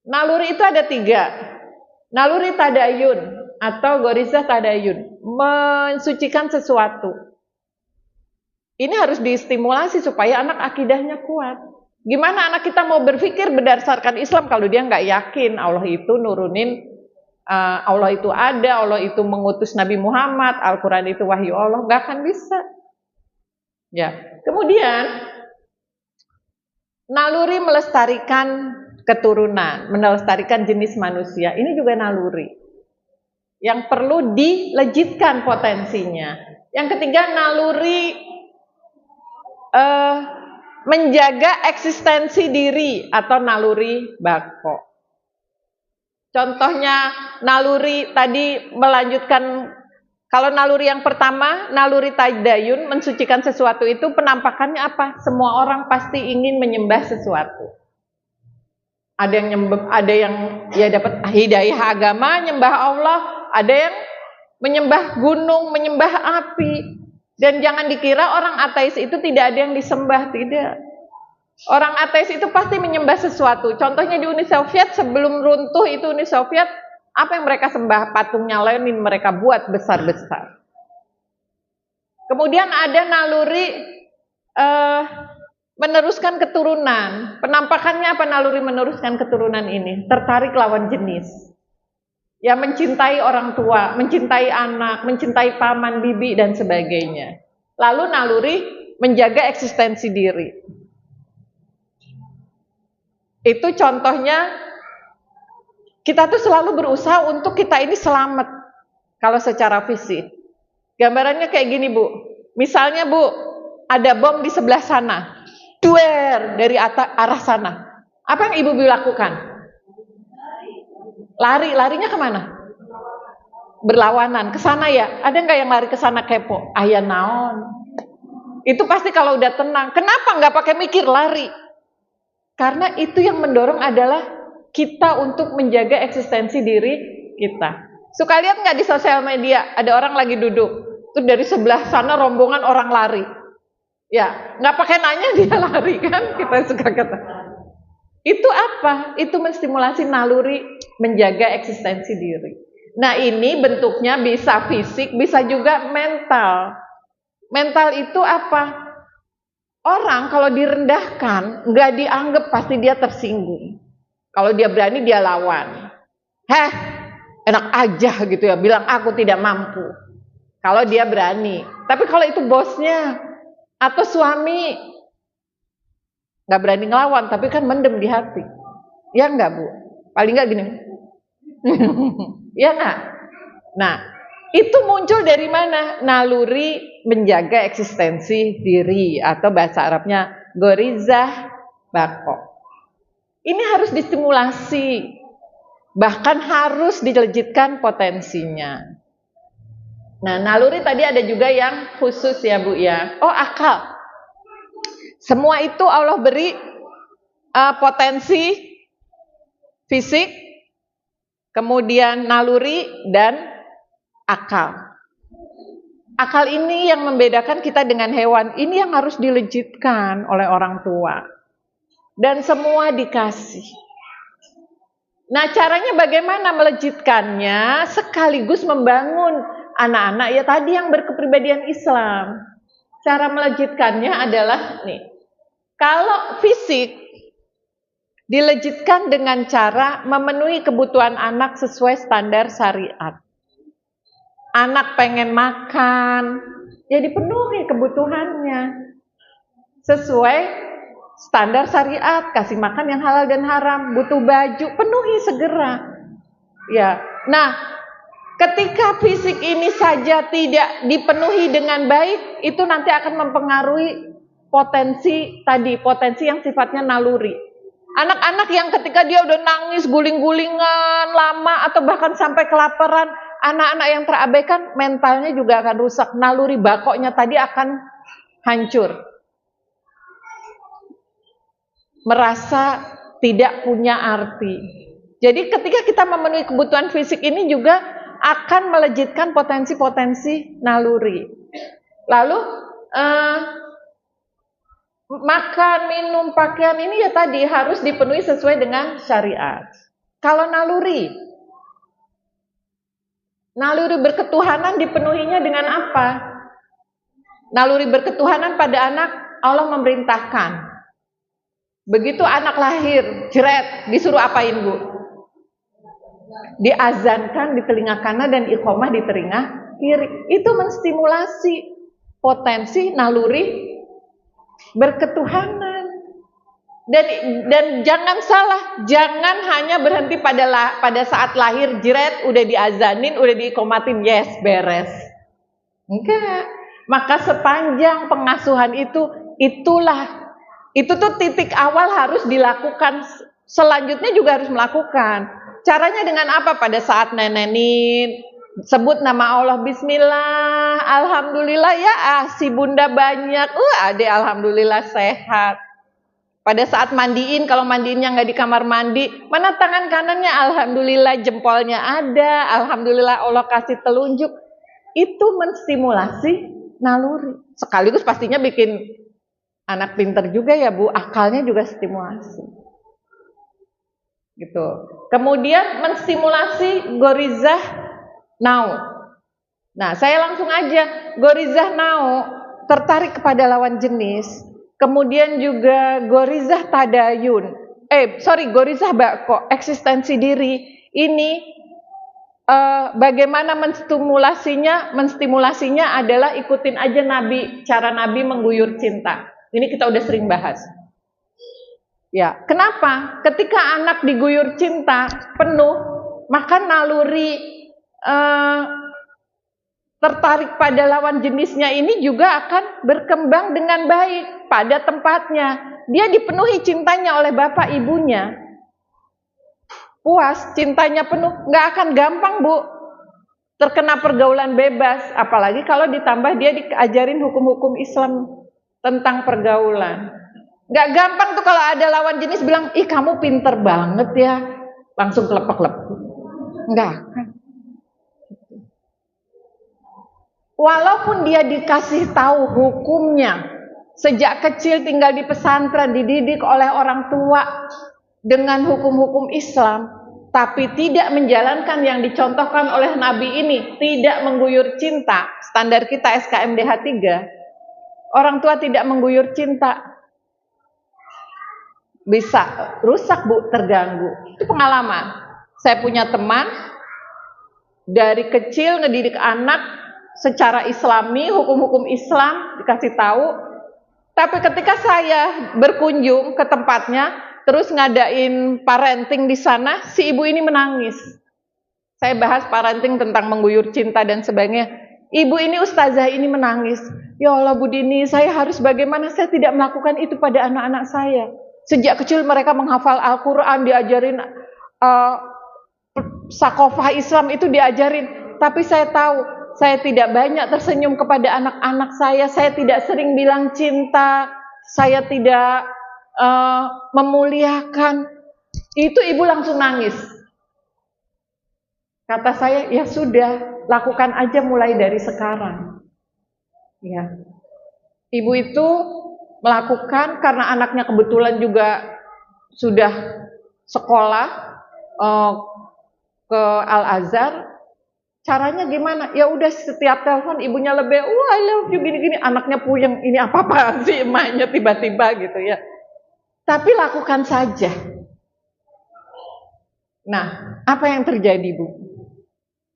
Naluri itu ada 3. Naluri tadayun atau gorizah tadayun, mensucikan sesuatu. Ini harus distimulasi supaya anak akidahnya kuat. Gimana anak kita mau berpikir berdasarkan Islam kalau dia nggak yakin Allah itu nurunin, Allah itu ada, Allah itu mengutus Nabi Muhammad, Al-Quran itu wahyu Allah, nggak akan bisa. Ya, kemudian naluri melestarikan keturunan, melestarikan jenis manusia, ini juga naluri yang perlu dilejitkan potensinya. Yang ketiga, naluri menjaga eksistensi diri atau naluri bako. Contohnya naluri tadi melanjutkan, kalau naluri yang pertama, naluri tadayun, mensucikan sesuatu itu penampakannya apa? Semua orang pasti ingin menyembah sesuatu. Ada yang ya dapat hidayah agama, nyembah Allah, ada yang menyembah gunung, menyembah api. Dan jangan dikira orang ateis itu tidak ada yang disembah, tidak. Orang ateis itu pasti menyembah sesuatu. Contohnya di Uni Soviet, sebelum runtuh itu Uni Soviet, apa yang mereka sembah? Patungnya Lenin mereka buat besar-besar. Kemudian ada naluri meneruskan keturunan. Penampakannya apa naluri meneruskan keturunan ini? Tertarik lawan jenis. Ya, mencintai orang tua, mencintai anak, mencintai paman, bibi, dan sebagainya. Lalu naluri menjaga eksistensi diri. Itu contohnya, kita tuh selalu berusaha untuk kita ini selamat kalau secara fisik. Gambarannya kayak gini, Bu. Misalnya, Bu, ada bom di sebelah sana. Duer dari arah sana. Apa yang Ibu lakukan? Larinya kemana? Berlawanan, ke sana ya. Ada nggak yang lari ke sana kepo? Aya naon. Itu pasti kalau udah tenang. Kenapa nggak pakai mikir lari? Karena itu yang mendorong adalah kita untuk menjaga eksistensi diri kita. Suka lihat nggak di sosial media, ada orang lagi duduk, terus dari sebelah sana rombongan orang lari. Ya, nggak pakai nanya dia lari kan? Kita suka kata. Itu apa? Itu menstimulasi naluri menjaga eksistensi diri. Nah, ini bentuknya bisa fisik, bisa juga mental. Mental itu apa? Orang kalau direndahkan, nggak dianggap, pasti dia tersinggung. Kalau dia berani, dia lawan. Heh, enak aja gitu ya, bilang aku tidak mampu. Kalau dia berani. Tapi kalau itu bosnya atau suami, nggak berani ngelawan, tapi kan mendem di hati. Ya nggak, Bu? Paling nggak gini. Ya nggak? Nah, itu muncul dari mana? Naluri menjaga eksistensi diri, atau bahasa Arabnya gorizah bako. Ini harus distimulasi, bahkan harus dilejitkan potensinya. Nah, naluri tadi ada juga yang khusus ya, Bu ya. Oh, akal. Semua itu Allah beri potensi fisik, kemudian naluri dan akal. Akal ini yang membedakan kita dengan hewan. Ini yang harus dilejitkan oleh orang tua. Dan semua dikasih. Nah, caranya bagaimana melejitkannya sekaligus membangun anak-anak ya tadi yang berkepribadian Islam. Cara melejitkannya adalah nih. Kalau fisik dilejitkan dengan cara memenuhi kebutuhan anak sesuai standar syariat. Anak pengen makan, ya dipenuhi kebutuhannya sesuai standar syariat, kasih makan yang halal dan haram, butuh baju, penuhi segera. Ya. Nah, ketika fisik ini saja tidak dipenuhi dengan baik, itu nanti akan mempengaruhi potensi tadi, potensi yang sifatnya naluri. Anak-anak yang ketika dia udah nangis guling-gulingan lama atau bahkan sampai kelaparan, anak-anak yang terabaikan mentalnya juga akan rusak, naluri bakoknya tadi akan hancur. Merasa tidak punya arti. Jadi ketika kita memenuhi kebutuhan fisik ini juga akan melejitkan potensi-potensi naluri. Lalu makan, minum, pakaian ini ya tadi harus dipenuhi sesuai dengan syariat. Kalau naluri berketuhanan dipenuhinya dengan apa? Naluri berketuhanan pada anak Allah memerintahkan. Begitu anak lahir, jeret, disuruh apain, Bu? Diazankan di telinga kanan dan iqomah di telinga kiri. Itu menstimulasi potensi naluri berketuhanan. Dan jangan salah, jangan hanya berhenti pada saat lahir, jeret, udah diazanin, udah diikomatin, yes, beres. Enggak. Maka sepanjang pengasuhan itu tuh titik awal harus dilakukan. Selanjutnya juga harus melakukan. Caranya dengan apa? Pada saat nenenin, sebut nama Allah, bismillah, alhamdulillah ya, si bunda banyak, adek alhamdulillah sehat. Pada saat mandiin, kalau mandiinnya nggak di kamar mandi, mana tangan kanannya, alhamdulillah jempolnya ada, alhamdulillah Allah kasih telunjuk. Itu menstimulasi naluri. Sekaligus pastinya bikin anak pinter juga ya, Bu, akalnya juga stimulasi. Gitu. Kemudian menstimulasi gorizah nau. Nah, saya langsung aja, gorizah nau tertarik kepada lawan jenis. Kemudian juga gorizah tadayun. Gorizah bako, eksistensi diri. Ini bagaimana menstimulasinya adalah ikutin aja Nabi, cara Nabi mengguyur cinta. Ini kita udah sering bahas. Ya, kenapa? Ketika anak diguyur cinta penuh, maka naluri tertarik pada lawan jenisnya ini juga akan berkembang dengan baik pada tempatnya. Dia dipenuhi cintanya oleh bapak ibunya. Puas, cintanya penuh, nggak akan gampang, Bu, terkena pergaulan bebas. Apalagi kalau ditambah dia diajarin hukum-hukum Islam tentang pergaulan. Nggak gampang tuh kalau ada lawan jenis bilang, ih kamu pinter banget ya, langsung kelepek-lepek. Nggak akan. Walaupun dia dikasih tahu hukumnya, sejak kecil tinggal di pesantren, dididik oleh orang tua dengan hukum-hukum Islam, tapi tidak menjalankan yang dicontohkan oleh Nabi ini, tidak mengguyur cinta, standar kita SKMDH 3, orang tua tidak mengguyur cinta, bisa rusak Bu, terganggu. Itu pengalaman. Saya punya teman, dari kecil ngedidik anak secara islami, hukum-hukum Islam dikasih tahu, tapi ketika saya berkunjung ke tempatnya, terus ngadain parenting di sana, si ibu ini menangis. Saya bahas parenting tentang mengguyur cinta dan sebagainya. Ibu ini, ustazah ini menangis. Ya Allah Bu Dini, saya harus bagaimana? Saya tidak melakukan itu pada anak-anak saya. Sejak kecil mereka menghafal Al-Quran, diajarin sakofah Islam itu diajarin. Tapi saya tahu, saya tidak banyak tersenyum kepada anak-anak saya tidak sering bilang cinta, saya tidak memuliakan. Itu ibu langsung nangis. Kata saya, ya sudah, lakukan aja mulai dari sekarang. Ya. Ibu itu melakukan karena anaknya kebetulan juga sudah sekolah ke Al-Azhar. Caranya gimana? Ya udah, setiap telepon ibunya lebih, I love you gini-gini, anaknya puyeng, ini apa-apaan sih emaknya tiba-tiba gitu ya. Tapi lakukan saja. Nah, apa yang terjadi Bu?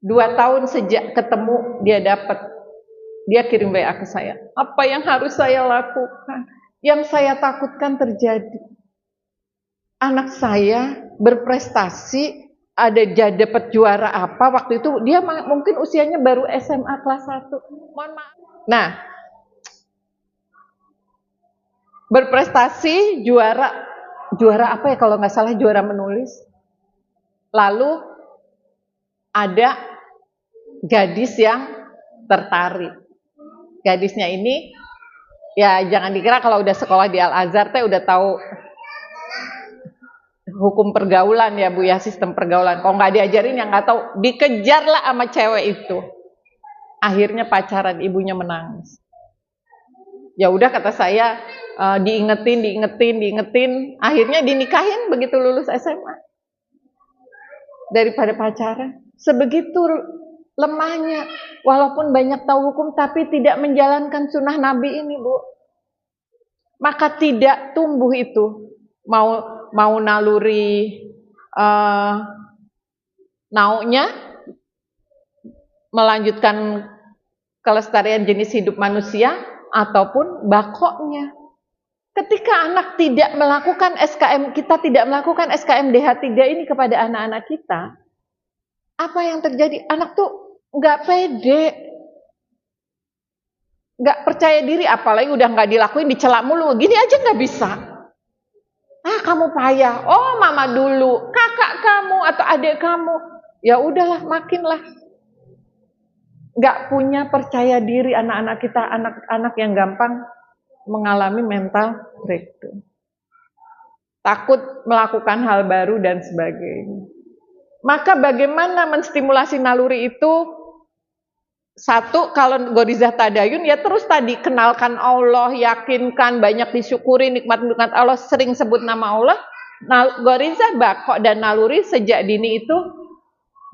2 tahun sejak ketemu dia kirim WA ke saya. Apa yang harus saya lakukan? Yang saya takutkan terjadi. Anak saya berprestasi, dapat juara apa waktu itu, dia mungkin usianya baru SMA kelas 1. Mohon maaf. Nah, berprestasi, juara apa ya kalau nggak salah, juara menulis. Lalu ada gadis yang tertarik. Gadisnya ini, ya jangan dikira kalau udah sekolah di Al-Azhar teh udah tahu hukum pergaulan ya Bu ya, sistem pergaulan. Kalau nggak diajarin yang nggak tahu, dikejar lah sama cewek itu. Akhirnya pacaran, ibunya menangis. Ya udah, kata saya, diingetin, akhirnya dinikahin begitu lulus SMA. Daripada pacaran, sebegitu lemahnya, walaupun banyak tahu hukum tapi tidak menjalankan sunnah Nabi ini Bu. Maka tidak tumbuh itu, mau naluri naunya, melanjutkan kelestarian jenis hidup manusia, ataupun bakoknya. Ketika anak tidak melakukan kita tidak melakukan SKMDH 3 ini kepada anak-anak kita, apa yang terjadi? Anak tuh nggak pede, nggak percaya diri, apalagi udah nggak dilakuin, dicela mulu, gini aja nggak bisa. Kamu payah, oh mama dulu, kakak kamu atau adik kamu, ya udahlah, makinlah. Nggak punya percaya diri anak-anak kita, anak-anak yang gampang mengalami mental breakdown, takut melakukan hal baru dan sebagainya. Maka bagaimana menstimulasi naluri itu? Satu, kalau Gorizah Tadayun ya terus tadi, kenalkan Allah, yakinkan, banyak disyukuri nikmat-nikmat Allah, sering sebut nama Allah. Gorizah Bakok dan naluri sejak dini itu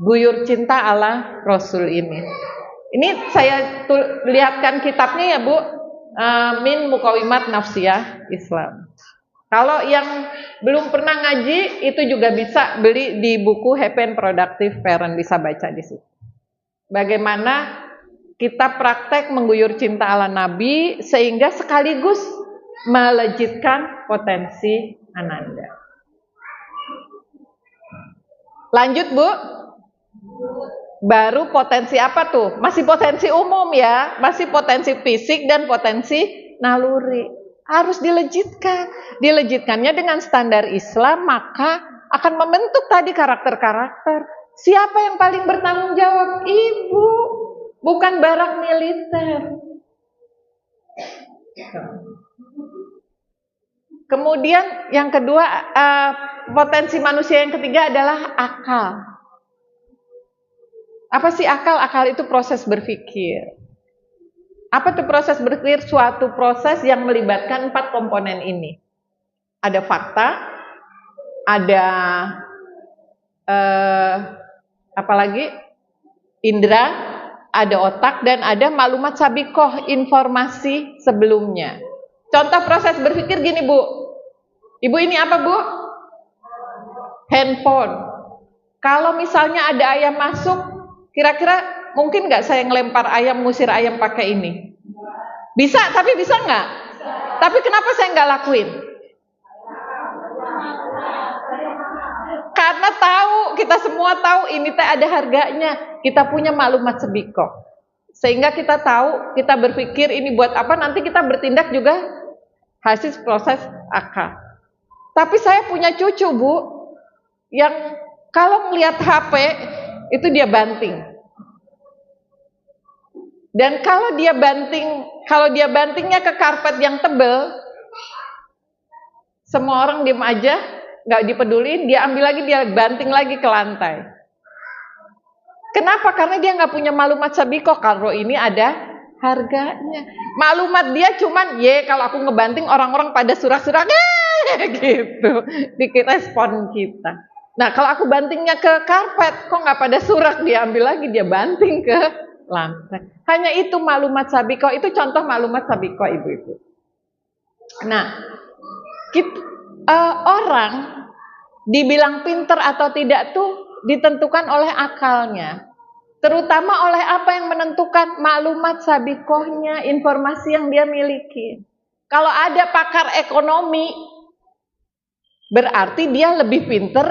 guyur cinta ala Rasul ini. Ini saya lihatkan kitabnya ya Bu, Min Muqawimat Nafsiyah Islam. Kalau yang belum pernah ngaji, itu juga bisa beli di buku Happy and Productive Parent, bisa baca di situ. Bagaimana kita praktek mengguyur cinta ala Nabi sehingga sekaligus melejitkan potensi Ananda. Lanjut Bu. Baru potensi apa tuh? Masih potensi umum ya, masih potensi fisik dan potensi naluri. Harus dilejitkan. Dilejitkannya dengan standar Islam, maka akan membentuk tadi karakter-karakter. Siapa yang paling bertanggung jawab? Ibu, bukan barang militer. Kemudian yang kedua, potensi manusia yang ketiga adalah akal. Apa sih akal? Akal itu proses berpikir. Apa itu proses berpikir? Suatu proses yang melibatkan 4 komponen ini. Ada fakta, ada apalagi indera, ada otak, dan ada maklumat sabikoh, informasi sebelumnya. Contoh proses berpikir gini Bu. Ibu ini apa Bu? Handphone. Kalau misalnya ada ayam masuk, kira-kira mungkin nggak saya ngelempar ayam, ngusir ayam pakai ini? Bisa, tapi bisa nggak? Tapi kenapa saya nggak lakuin? Karena tahu, kita semua tahu ini teh ada harganya. Kita punya maklumat sabikoh. Sehingga kita tahu, kita berpikir ini buat apa, nanti kita bertindak juga hasil proses akal. Tapi saya punya cucu Bu, yang kalau melihat HP itu dia banting. Dan kalau dia bantingnya ke karpet yang tebal, semua orang diem aja, nggak dipeduliin, dia ambil lagi, dia banting lagi ke lantai. Kenapa? Karena dia nggak punya maklumat sabikoh kalau ini ada harganya. Maklumat dia cuman, kalau aku ngebanting orang-orang pada surak-surak, gitu. Dikit respon kita. Nah kalau aku bantingnya ke karpet, kok nggak pada surak, dia ambil lagi, dia banting ke lantai. Hanya itu maklumat sabikoh, itu contoh maklumat sabikoh ibu-ibu. Nah, orang dibilang pinter atau tidak tuh ditentukan oleh akalnya. Terutama oleh apa yang menentukan maklumat sabikohnya, informasi yang dia miliki. Kalau ada pakar ekonomi, berarti dia lebih pinter,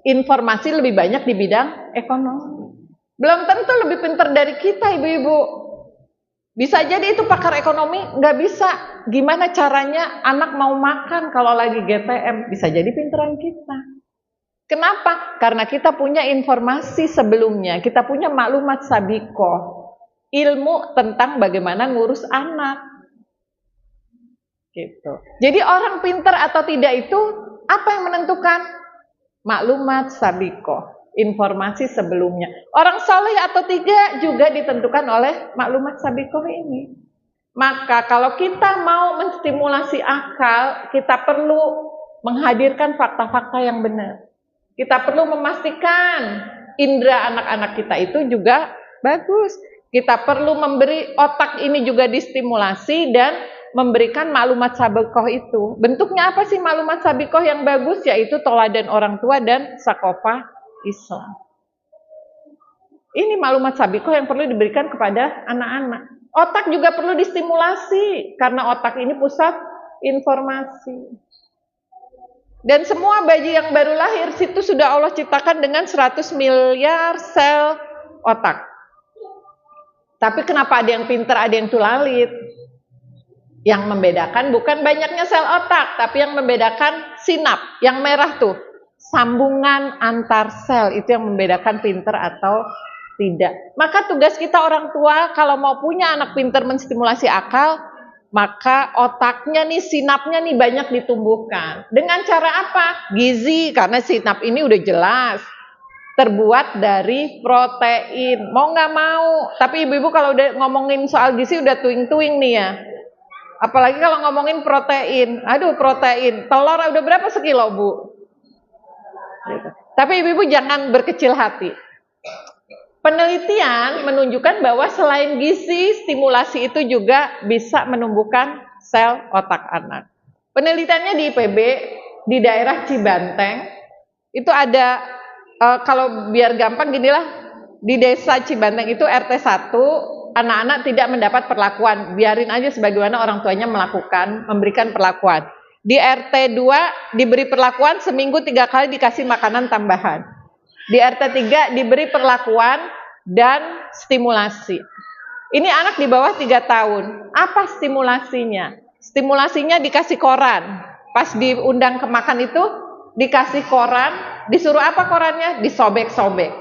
informasi lebih banyak di bidang ekonomi. Belum tentu lebih pinter dari kita ibu-ibu. Bisa jadi itu pakar ekonomi, nggak bisa. Gimana caranya anak mau makan kalau lagi GTM? Bisa jadi pinteran kita. Kenapa? Karena kita punya informasi sebelumnya, kita punya maklumat sabikoh, ilmu tentang bagaimana ngurus anak. Gitu. Jadi orang pinter atau tidak itu apa yang menentukan? Maklumat sabikoh, informasi sebelumnya. Orang soleh atau tidak juga ditentukan oleh maklumat sabikoh ini. Maka kalau kita mau menstimulasi akal, kita perlu menghadirkan fakta-fakta yang benar. Kita perlu memastikan indera anak-anak kita itu juga bagus. Kita perlu memberi otak ini juga distimulasi dan memberikan maklumat sabikoh itu. Bentuknya apa sih maklumat sabikoh yang bagus? Yaitu toladan orang tua dan sakofah Islam. Ini maklumat sabikoh yang perlu diberikan kepada anak-anak. Otak juga perlu distimulasi, karena otak ini pusat informasi. Dan semua bayi yang baru lahir situ sudah Allah ciptakan dengan 100 miliar sel otak. Tapi kenapa ada yang pintar, ada yang tulalit? Yang membedakan bukan banyaknya sel otak, tapi yang membedakan sinap, yang merah tuh, sambungan antar sel, itu yang membedakan pintar atau tidak. Maka tugas kita orang tua kalau mau punya anak pintar menstimulasi akal, maka otaknya nih, sinapnya nih banyak ditumbuhkan. Dengan cara apa? Gizi, karena sinap ini udah jelas terbuat dari protein. Mau nggak mau, tapi ibu-ibu kalau udah ngomongin soal gizi udah tuing-tuing nih ya. Apalagi kalau ngomongin protein. Aduh, protein. Telur udah berapa sekilo, Bu? Gitu. Tapi ibu-ibu jangan berkecil hati. Penelitian menunjukkan bahwa selain gizi, stimulasi itu juga bisa menumbuhkan sel otak anak. Penelitiannya di IPB, di daerah Cibanteng, itu ada, kalau biar gampang ginilah, di desa Cibanteng itu RT 1, anak-anak tidak mendapat perlakuan, biarin aja sebagaimana orang tuanya memberikan perlakuan. Di RT 2 diberi perlakuan, seminggu 3 kali dikasih makanan tambahan. Di RT 3 diberi perlakuan dan stimulasi. Ini anak di bawah 3 tahun. Apa stimulasinya? Stimulasinya dikasih koran. Pas diundang ke makan itu dikasih koran, disuruh apa korannya? Disobek-sobek.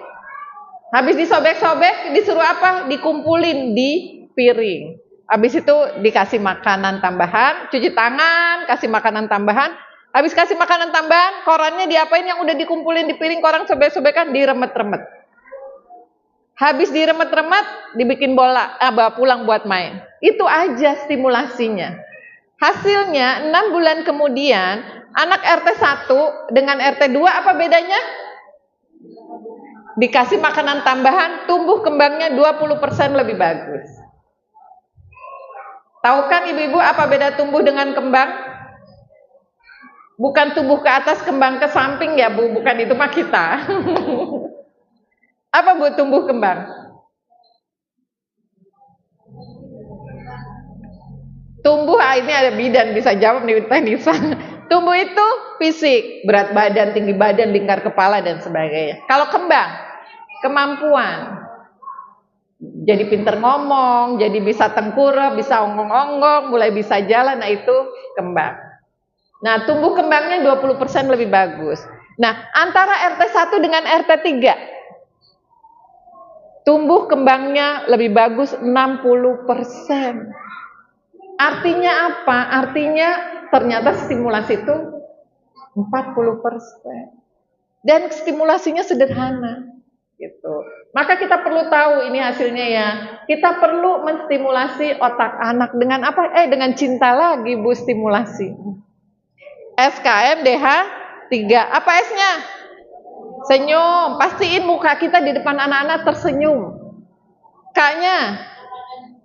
Habis disobek-sobek, disuruh apa? Dikumpulin di piring. Habis itu dikasih makanan tambahan, cuci tangan, kasih makanan tambahan. Habis kasih makanan tambahan, korannya diapain yang udah dikumpulin di piring, koran sobek-sobekan, diremet-remet. Habis diremet-remet, dibikin bola, bawa pulang buat main. Itu aja stimulasinya. Hasilnya 6 bulan kemudian, anak RT 1 dengan RT 2 apa bedanya? Dikasih makanan tambahan, tumbuh kembangnya 20% lebih bagus. Tahu kan ibu-ibu apa beda tumbuh dengan kembang? Bukan tumbuh ke atas, kembang ke samping ya Bu, bukan itu mah kita. Apa Bu tumbuh kembang? Tumbuh, ini ada bidan bisa jawab nih Nisa. Tumbuh itu fisik, berat badan, tinggi badan, lingkar kepala dan sebagainya. Kalau kembang, kemampuan. Jadi pinter ngomong, jadi bisa tengkurap, bisa onggong-onggong, mulai bisa jalan, nah itu kembang. Nah, tumbuh kembangnya 20% lebih bagus. Nah, antara RT1 dengan RT3, tumbuh kembangnya lebih bagus 60%. Artinya apa? Artinya ternyata stimulasi itu 40%. Dan stimulasinya sederhana. Gitu. Maka kita perlu tahu ini hasilnya ya. Kita perlu menstimulasi otak anak dengan apa? Dengan cinta lagi Bu, stimulasi. SKMDH 3. Apa S-nya? Senyum. Pastiin muka kita di depan anak-anak tersenyum. K-nya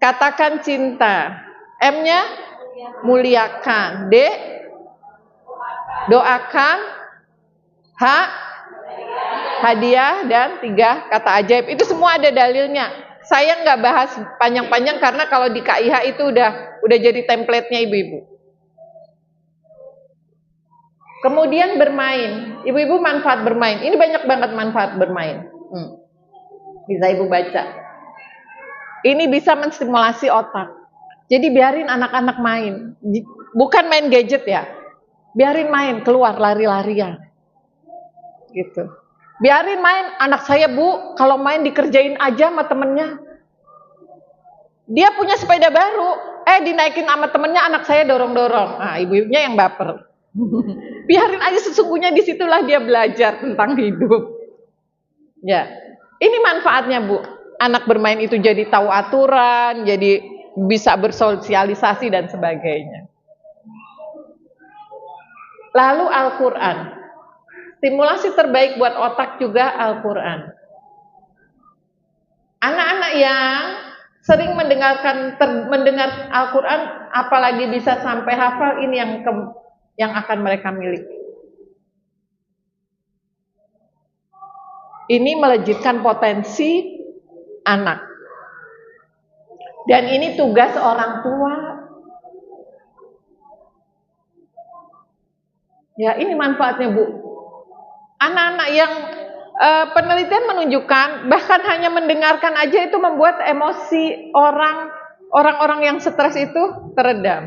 katakan cinta. M-nya muliakan. D doakan. H hadiah, dan 3 kata ajaib. Itu semua ada dalilnya. Saya nggak bahas panjang-panjang karena kalau di KIH itu udah jadi template-nya ibu-ibu. Kemudian bermain. Ibu-ibu manfaat bermain. Ini banyak banget manfaat bermain. Bisa ibu baca. Ini bisa menstimulasi otak. Jadi biarin anak-anak main. Bukan main gadget ya. Biarin main, keluar lari-larian. Gitu. Biarin main, anak saya Bu, kalau main dikerjain aja sama temennya. Dia punya sepeda baru, dinaikin sama temennya, anak saya dorong-dorong. Nah, ibu-ibunya yang baper. Biarin aja, sesungguhnya disitulah dia belajar tentang hidup. Ya, ini manfaatnya Bu. Anak bermain itu jadi tahu aturan, jadi bisa bersosialisasi dan sebagainya. Lalu Al-Quran. Stimulasi terbaik buat otak juga Al-Quran. Anak-anak yang sering mendengar Al-Quran, apalagi bisa sampai hafal, ini yang akan mereka miliki. Ini melejitkan potensi anak. Dan ini tugas orang tua. Ya, ini manfaatnya Bu. Anak-anak yang penelitian menunjukkan bahkan hanya mendengarkan aja itu membuat emosi orang-orang yang stres itu teredam.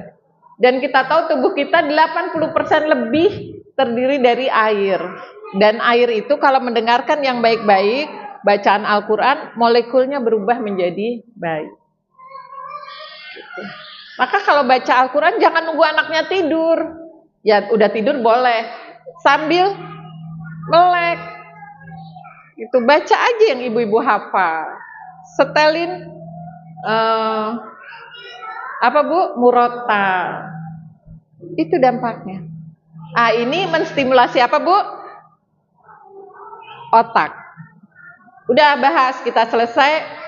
Dan kita tahu tubuh kita 80% lebih terdiri dari air. Dan air itu kalau mendengarkan yang baik-baik, bacaan Al-Quran, molekulnya berubah menjadi baik. Gitu. Maka kalau baca Al-Quran jangan nunggu anaknya tidur. Ya udah tidur boleh, sambil melek. Itu baca aja yang ibu-ibu hafal. Setelin apa Bu? Murotal. Itu dampaknya. Ini menstimulasi apa Bu? Otak. Udah bahas, kita selesai.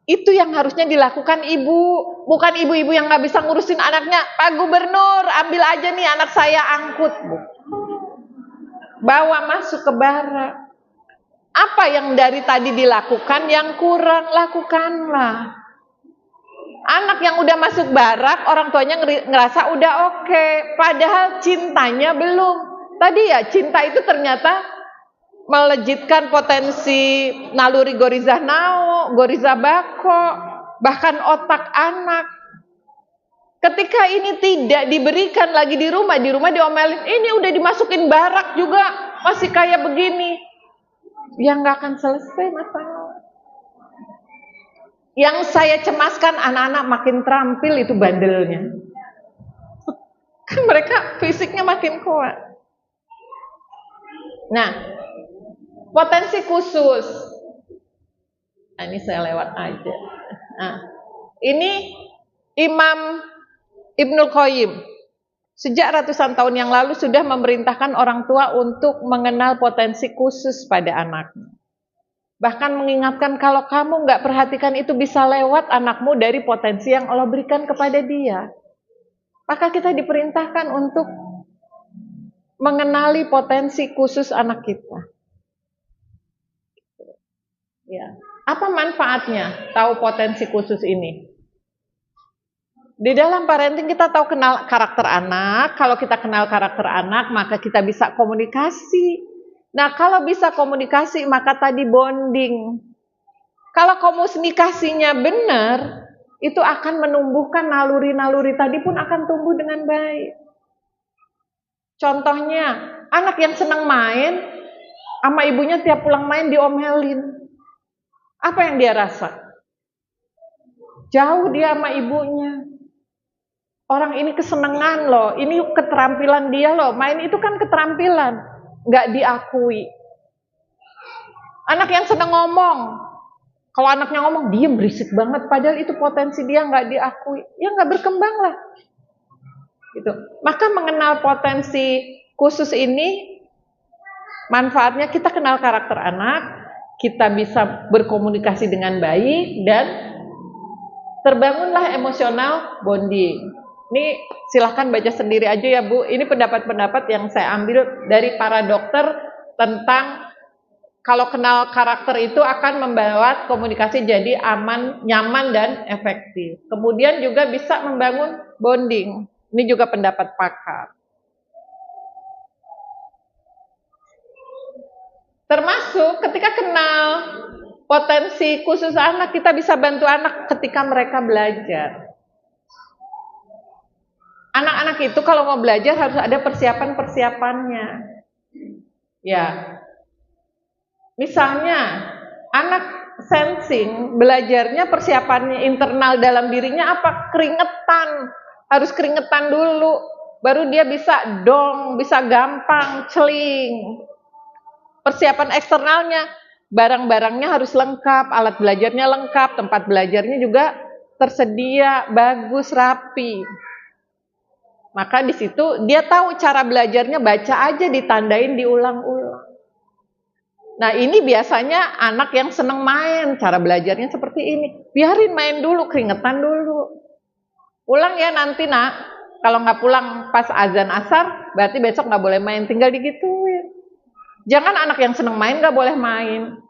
Itu yang harusnya dilakukan ibu, bukan ibu-ibu yang nggak bisa ngurusin anaknya. Pak Gubernur, ambil aja nih anak saya, angkut Bu. Bawa masuk ke barak. Apa yang dari tadi dilakukan yang kurang, lakukanlah. Anak yang udah masuk barak, orang tuanya ngerasa udah oke, padahal cintanya belum. Tadi ya, cinta itu ternyata melejitkan potensi naluri gorizah nao, gorizah bako, bahkan otak anak. Ketika ini tidak diberikan lagi di rumah diomelin, ini udah dimasukin barak juga, masih kayak begini. Ya nggak akan selesai masalah. Yang saya cemaskan anak-anak makin terampil itu bandelnya. Kan mereka fisiknya makin kuat. Nah, potensi khusus. Nah, ini saya lewat aja. Nah, ini Imam Ibnul Qayyim. sejak ratusan tahun yang lalu sudah memerintahkan orang tua untuk mengenal potensi khusus pada anaknya. Bahkan mengingatkan kalau kamu nggak perhatikan itu bisa lewat anakmu dari potensi yang Allah berikan kepada dia. Maka kita diperintahkan untuk mengenali potensi khusus anak kita. Ya. Apa manfaatnya tahu potensi khusus ini? Di dalam parenting kita tahu kenal karakter anak. Kalau kita kenal karakter anak, maka kita bisa komunikasi. Nah, kalau bisa komunikasi, maka tadi bonding. Kalau komunikasinya benar, itu akan menumbuhkan naluri-naluri tadi pun akan tumbuh dengan baik. Contohnya, anak yang senang main, sama ibunya tiap pulang main diomelin. Apa yang dia rasa? Jauh dia sama ibunya. Orang ini kesenangan loh, ini keterampilan dia loh. Main itu kan keterampilan. Nggak diakui. Anak yang senang ngomong, kalau anaknya ngomong diem berisik banget, padahal itu potensi dia nggak diakui, ya nggak berkembang lah. Gitu. Maka mengenal potensi khusus ini, manfaatnya kita kenal karakter anak, kita bisa berkomunikasi dengan baik dan terbangunlah emosional bonding. Ini silahkan baca sendiri aja ya Bu. Ini pendapat-pendapat yang saya ambil dari para dokter tentang kalau kenal karakter itu akan membawa komunikasi jadi aman, nyaman, dan efektif. Kemudian juga bisa membangun bonding. Ini juga pendapat pakar. Termasuk ketika kenal potensi khusus anak, kita bisa bantu anak ketika mereka belajar. Anak-anak itu kalau mau belajar harus ada persiapan-persiapannya. Ya. Misalnya, anak sensing, belajarnya persiapannya internal dalam dirinya apa? Keringetan. Harus keringetan dulu. Baru dia bisa dong, bisa gampang, celing. Persiapan eksternalnya, barang-barangnya harus lengkap, alat belajarnya lengkap, tempat belajarnya juga tersedia, bagus, rapi. Maka di situ dia tahu cara belajarnya, baca aja, ditandain, diulang-ulang. Nah ini biasanya anak yang seneng main, cara belajarnya seperti ini. Biarin main dulu, keringetan dulu. Pulang ya nanti nak, kalau nggak pulang pas azan asar, berarti besok nggak boleh main, tinggal digituin. Jangan anak yang seneng main nggak boleh main.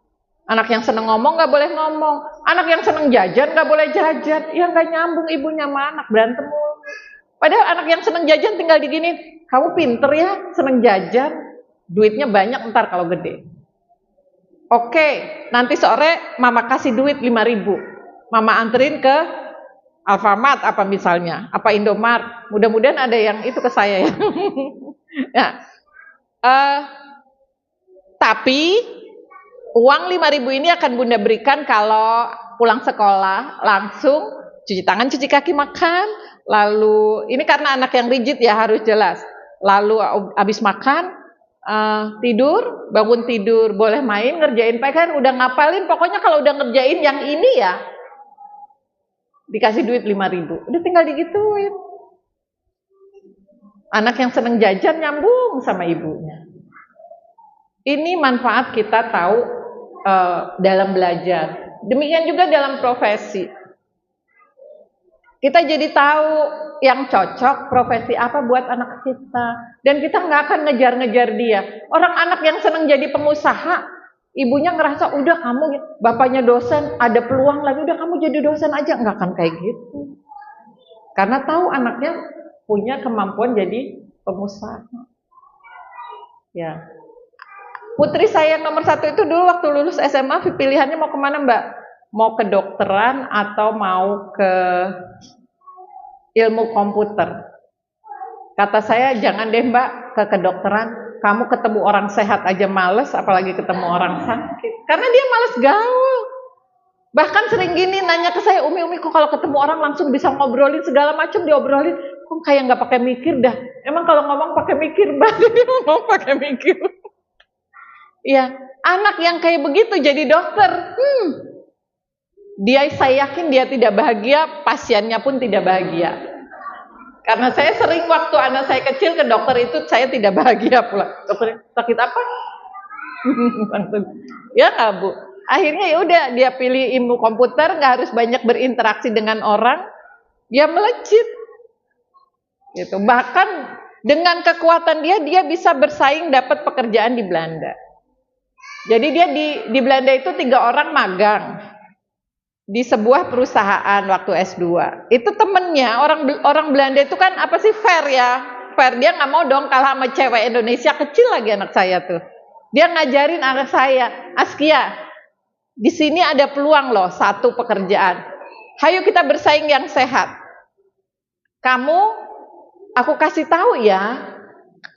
Anak yang seneng ngomong nggak boleh ngomong. Anak yang seneng jajan nggak boleh jajan. Ya nggak nyambung ibunya sama anak, berantem mulu. Padahal anak yang seneng jajan tinggal digini, kamu pinter ya, seneng jajan, duitnya banyak ntar kalau gede. Oke, nanti sore mama kasih duit 5.000, mama anterin ke Alfamart apa misalnya, apa Indomart, mudah-mudahan ada yang itu ke saya ya. Nah, tapi uang 5.000 ini akan Bunda berikan kalau pulang sekolah, langsung cuci tangan, cuci kaki, makan. Lalu ini karena anak yang rigid ya harus jelas. Lalu habis makan, tidur, bangun tidur, boleh main, ngerjain PR, udah ngapalin. Pokoknya kalau udah ngerjain yang ini ya, dikasih duit 5.000. Udah tinggal digituin. Anak yang seneng jajan nyambung sama ibunya. Ini manfaat kita tahu dalam belajar. Demikian juga dalam profesi. Kita jadi tahu yang cocok profesi apa buat anak kita. Dan kita nggak akan ngejar-ngejar dia. Orang anak yang senang jadi pengusaha, ibunya ngerasa udah kamu, bapaknya dosen, ada peluang lagi, udah kamu jadi dosen aja. Nggak akan kayak gitu. Karena tahu anaknya punya kemampuan jadi pengusaha. Ya. Putri saya yang nomor 1 itu dulu waktu lulus SMA, pilihannya mau kemana Mbak? Mau ke kedokteran atau mau ke ilmu komputer? Kata saya, jangan deh Mbak ke kedokteran, kamu ketemu orang sehat aja males, apalagi ketemu orang sakit. Karena dia males gaul. Bahkan sering gini nanya ke saya, Umi kok kalau ketemu orang langsung bisa ngobrolin segala macam diobrolin, kok kayak nggak pakai mikir dah. Emang kalau ngomong pakai mikir Mbak, dia ngomong pakai mikir. Iya, anak yang kayak begitu jadi dokter, saya yakin dia tidak bahagia, pasiennya pun tidak bahagia. Karena saya sering waktu anak saya kecil ke dokter itu saya tidak bahagia pulang. Dokter sakit apa? Ya nggak Bu. Akhirnya ya udah dia pilih ilmu komputer, nggak harus banyak berinteraksi dengan orang, dia melejit. Gitu. Bahkan dengan kekuatan dia bisa bersaing dapat pekerjaan di Belanda. Jadi dia di Belanda itu 3 orang magang di sebuah perusahaan waktu S2. Itu temennya orang Belanda itu kan apa sih fair ya, fair, dia nggak mau dong kalah sama cewek Indonesia, kecil lagi anak saya tuh. Dia ngajarin anak saya, Askia, di sini ada peluang loh, satu pekerjaan. Hayo kita bersaing yang sehat. Kamu, aku kasih tahu ya,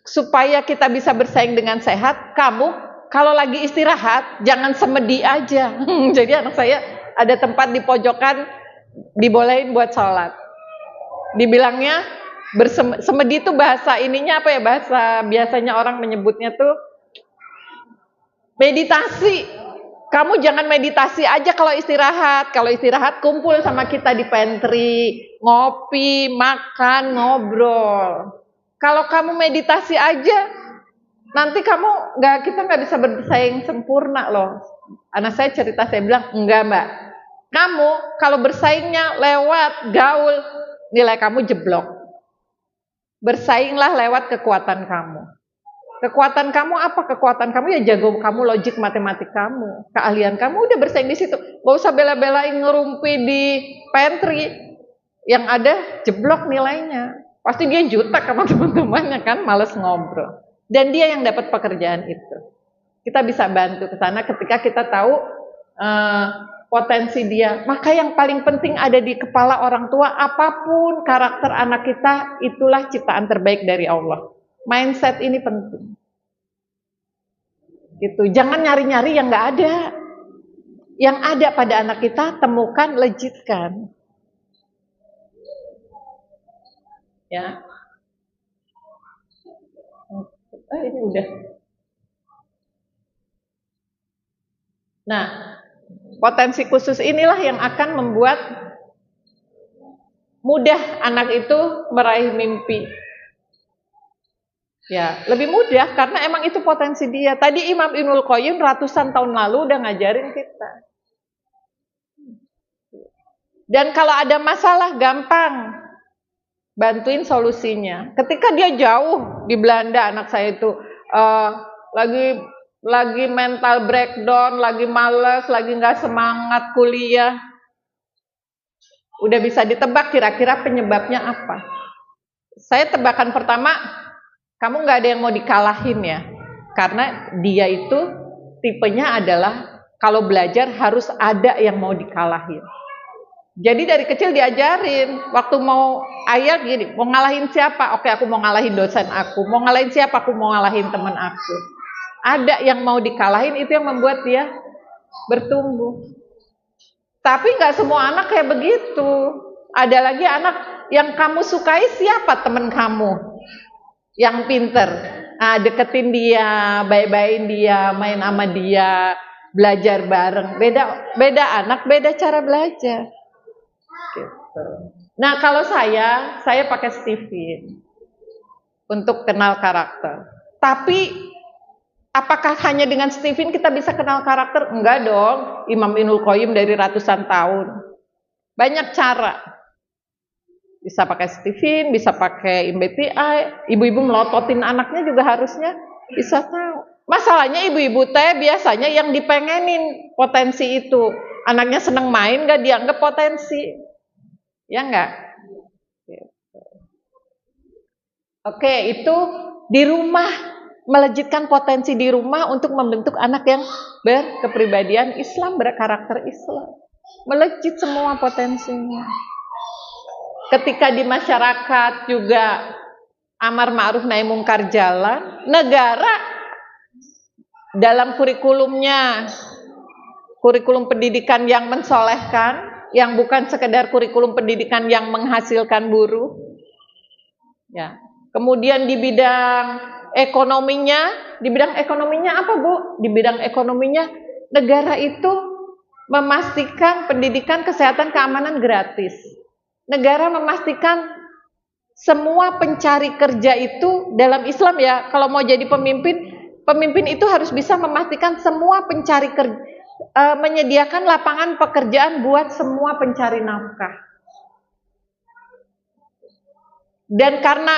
supaya kita bisa bersaing dengan sehat, kamu kalau lagi istirahat jangan semedi aja. Jadi anak saya ada tempat di pojokan dibolehin buat sholat. Dibilangnya semedi itu bahasa ininya apa ya, bahasa biasanya orang menyebutnya tuh meditasi. Kamu jangan meditasi aja kalau istirahat. Kalau istirahat kumpul sama kita di pantry, ngopi, makan, ngobrol. Kalau kamu meditasi aja, nanti kita nggak bisa bersaing sempurna loh. Anak saya cerita, saya bilang, enggak Mbak. Kamu kalau bersaingnya lewat gaul, nilai kamu jeblok. Bersainglah lewat kekuatan kamu. Kekuatan kamu apa? Kekuatan kamu ya jago kamu logik matematik kamu. Keahlian kamu udah bersaing di situ. Gak usah bela-belain ngerumpi di pantry. Yang ada jeblok nilainya. Pasti dia jutek sama teman-temannya kan, males ngobrol. Dan dia yang dapat pekerjaan itu. Kita bisa bantu ke sana ketika kita tahu potensi dia. Maka yang paling penting ada di kepala orang tua, apapun karakter anak kita, itulah ciptaan terbaik dari Allah. Mindset ini penting. Gitu. Jangan nyari-nyari yang nggak ada. Yang ada pada anak kita, temukan, lejitkan. Ya. Ini udah. Nah, potensi khusus inilah yang akan membuat mudah anak itu meraih mimpi. Ya, lebih mudah karena emang itu potensi dia. Tadi Imam Ibnul Qayyim ratusan tahun lalu udah ngajarin kita. Dan kalau ada masalah gampang bantuin solusinya. Ketika dia jauh di Belanda, anak saya itu lagi mental breakdown, lagi males, lagi nggak semangat kuliah. Udah bisa ditebak kira-kira penyebabnya apa. Saya tebakan pertama, kamu nggak ada yang mau dikalahin ya, karena dia itu tipenya adalah kalau belajar harus ada yang mau dikalahin. Jadi dari kecil diajarin, waktu mau ayat gini, mau ngalahin siapa? Oke, aku mau ngalahin dosen aku. Mau ngalahin siapa? Aku mau ngalahin teman aku. Ada yang mau dikalahin, itu yang membuat dia bertumbuh. Tapi nggak semua anak kayak begitu. Ada lagi anak yang kamu sukai, siapa teman kamu? Yang pinter, deketin dia, baik-baikin dia, main sama dia, belajar bareng. Beda anak, beda cara belajar. Gitu. Nah kalau saya pakai Stephen untuk kenal karakter. Tapi apakah hanya dengan Stephen kita bisa kenal karakter? Enggak dong. Imam Ibnul Qayyim dari ratusan tahun. Banyak cara. Bisa pakai Stephen, bisa pakai MBTI. Ibu-ibu melototin anaknya juga harusnya bisa tahu. Masalahnya ibu-ibu teh biasanya yang dipengenin potensi itu. Anaknya seneng main gak dianggap potensi. Ya enggak? Oke, itu di rumah. Melejitkan potensi di rumah untuk membentuk anak yang berkepribadian Islam, berkarakter Islam. Melejit semua potensinya. Ketika di masyarakat juga amar ma'ruf nahi mungkar jalan, negara dalam kurikulumnya, kurikulum pendidikan yang mensolehkan, yang bukan sekedar kurikulum pendidikan yang menghasilkan buruh. Ya. Kemudian di bidang ekonominya apa Bu? Di bidang ekonominya negara itu memastikan pendidikan, kesehatan, keamanan gratis. Negara memastikan semua pencari kerja itu dalam Islam ya, kalau mau jadi pemimpin itu harus bisa memastikan semua pencari kerja, menyediakan lapangan pekerjaan buat semua pencari nafkah. Dan karena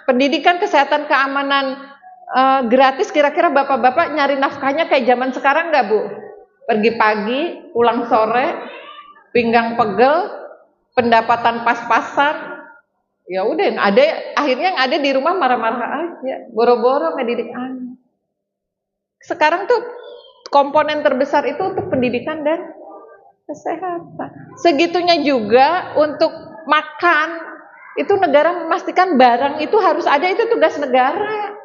pendidikan, kesehatan, keamanan gratis, kira-kira bapak-bapak nyari nafkahnya kayak zaman sekarang nggak, Bu? Pergi pagi, pulang sore, pinggang pegel, pendapatan pas-pasan. Ya udah, akhirnya yang ada di rumah marah-marah aja, boro-boro ngedidik anak. Sekarang tuh komponen terbesar itu untuk pendidikan dan kesehatan. Segitunya juga untuk makan, itu negara memastikan barang itu harus ada, itu tugas negara.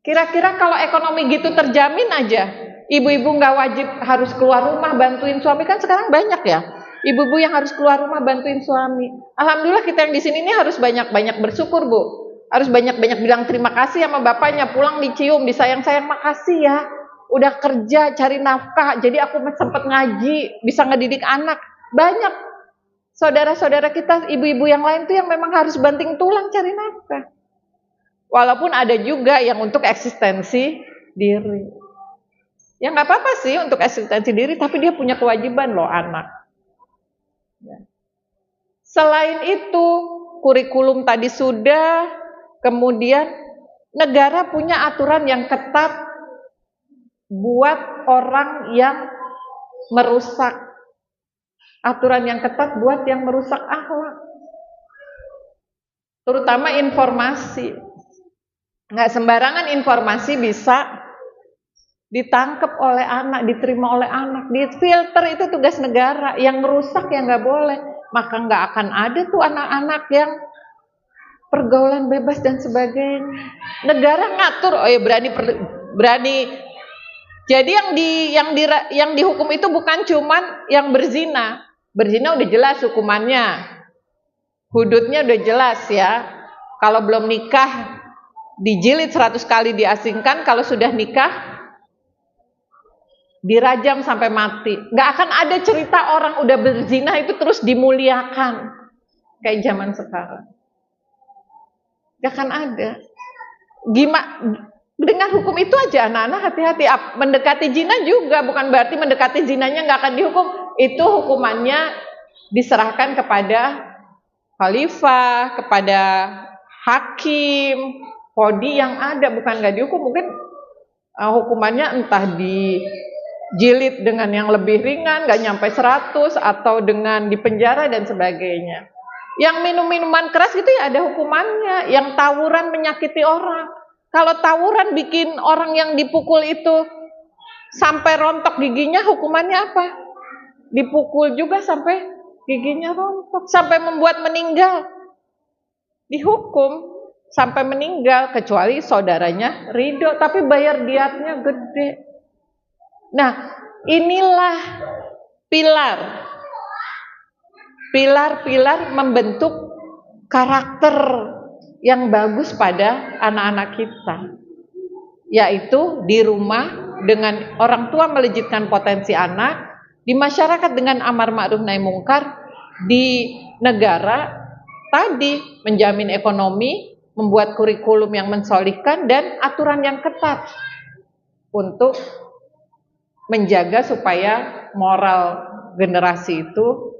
Kira-kira kalau ekonomi gitu terjamin aja, ibu-ibu nggak wajib harus keluar rumah bantuin suami, kan sekarang banyak ya ibu-ibu yang harus keluar rumah bantuin suami. Alhamdulillah kita yang di sini ini harus banyak-banyak bersyukur, Bu. Harus banyak-banyak bilang terima kasih sama bapaknya, pulang dicium, disayang-sayang, makasih ya. Udah kerja, cari nafkah, jadi aku sempat ngaji, bisa ngedidik anak. Banyak saudara-saudara kita, ibu-ibu yang lain tuh yang memang harus banting tulang cari nafkah. Walaupun ada juga yang untuk eksistensi diri. Ya nggak apa-apa sih untuk eksistensi diri, tapi dia punya kewajiban loh anak. Selain itu, kurikulum tadi sudah, kemudian negara punya aturan yang ketat buat orang yang merusak. Aturan yang ketat buat yang merusak akhlak. Terutama informasi. Nggak sembarangan informasi bisa ditangkap oleh anak, diterima oleh anak, difilter, itu tugas negara. Yang merusak ya nggak boleh. Maka nggak akan ada tuh anak-anak yang pergaulan bebas dan sebagainya. Negara ngatur, oh ya berani. Jadi yang dihukum itu bukan cuman yang berzina. Berzina udah jelas hukumannya. Hududnya udah jelas ya. Kalau belum nikah dijilid 100 kali, diasingkan. Kalau sudah nikah dirajam sampai mati. Nggak akan ada cerita orang udah berzina itu terus dimuliakan kayak zaman sekarang. Nggak akan ada. Dengan hukum itu aja anak-anak hati-hati. Mendekati zina juga bukan berarti mendekati zinanya nggak akan dihukum. Itu hukumannya diserahkan kepada khalifah, kepada hakim, kodi yang ada, bukan nggak dihukum. Mungkin hukumannya entah dijilid dengan yang lebih ringan, nggak nyampe 100, atau dengan dipenjara dan sebagainya. Yang minum-minuman keras itu ya ada hukumannya. Yang tawuran menyakiti orang. Kalau tawuran bikin orang yang dipukul itu sampai rontok giginya, hukumannya apa? Dipukul juga sampai giginya rontok, sampai membuat meninggal. Dihukum sampai meninggal, kecuali saudaranya ridho, tapi bayar diatnya gede. Nah, inilah pilar-pilar membentuk karakter yang bagus pada anak-anak kita, yaitu di rumah dengan orang tua melejitkan potensi anak, di masyarakat dengan amar ma'ruf nahi mungkar, di negara tadi menjamin ekonomi, membuat kurikulum yang mensolihkan, dan aturan yang ketat untuk menjaga supaya moral generasi itu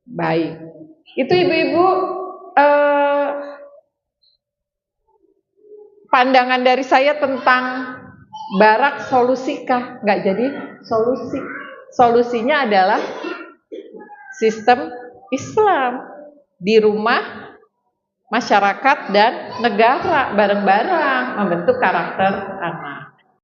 baik. Itu ibu-ibu pandangan dari saya tentang barak solusikah? Nggak jadi solusi. Solusinya adalah sistem Islam di rumah, masyarakat, dan negara bareng-bareng membentuk karakter anak.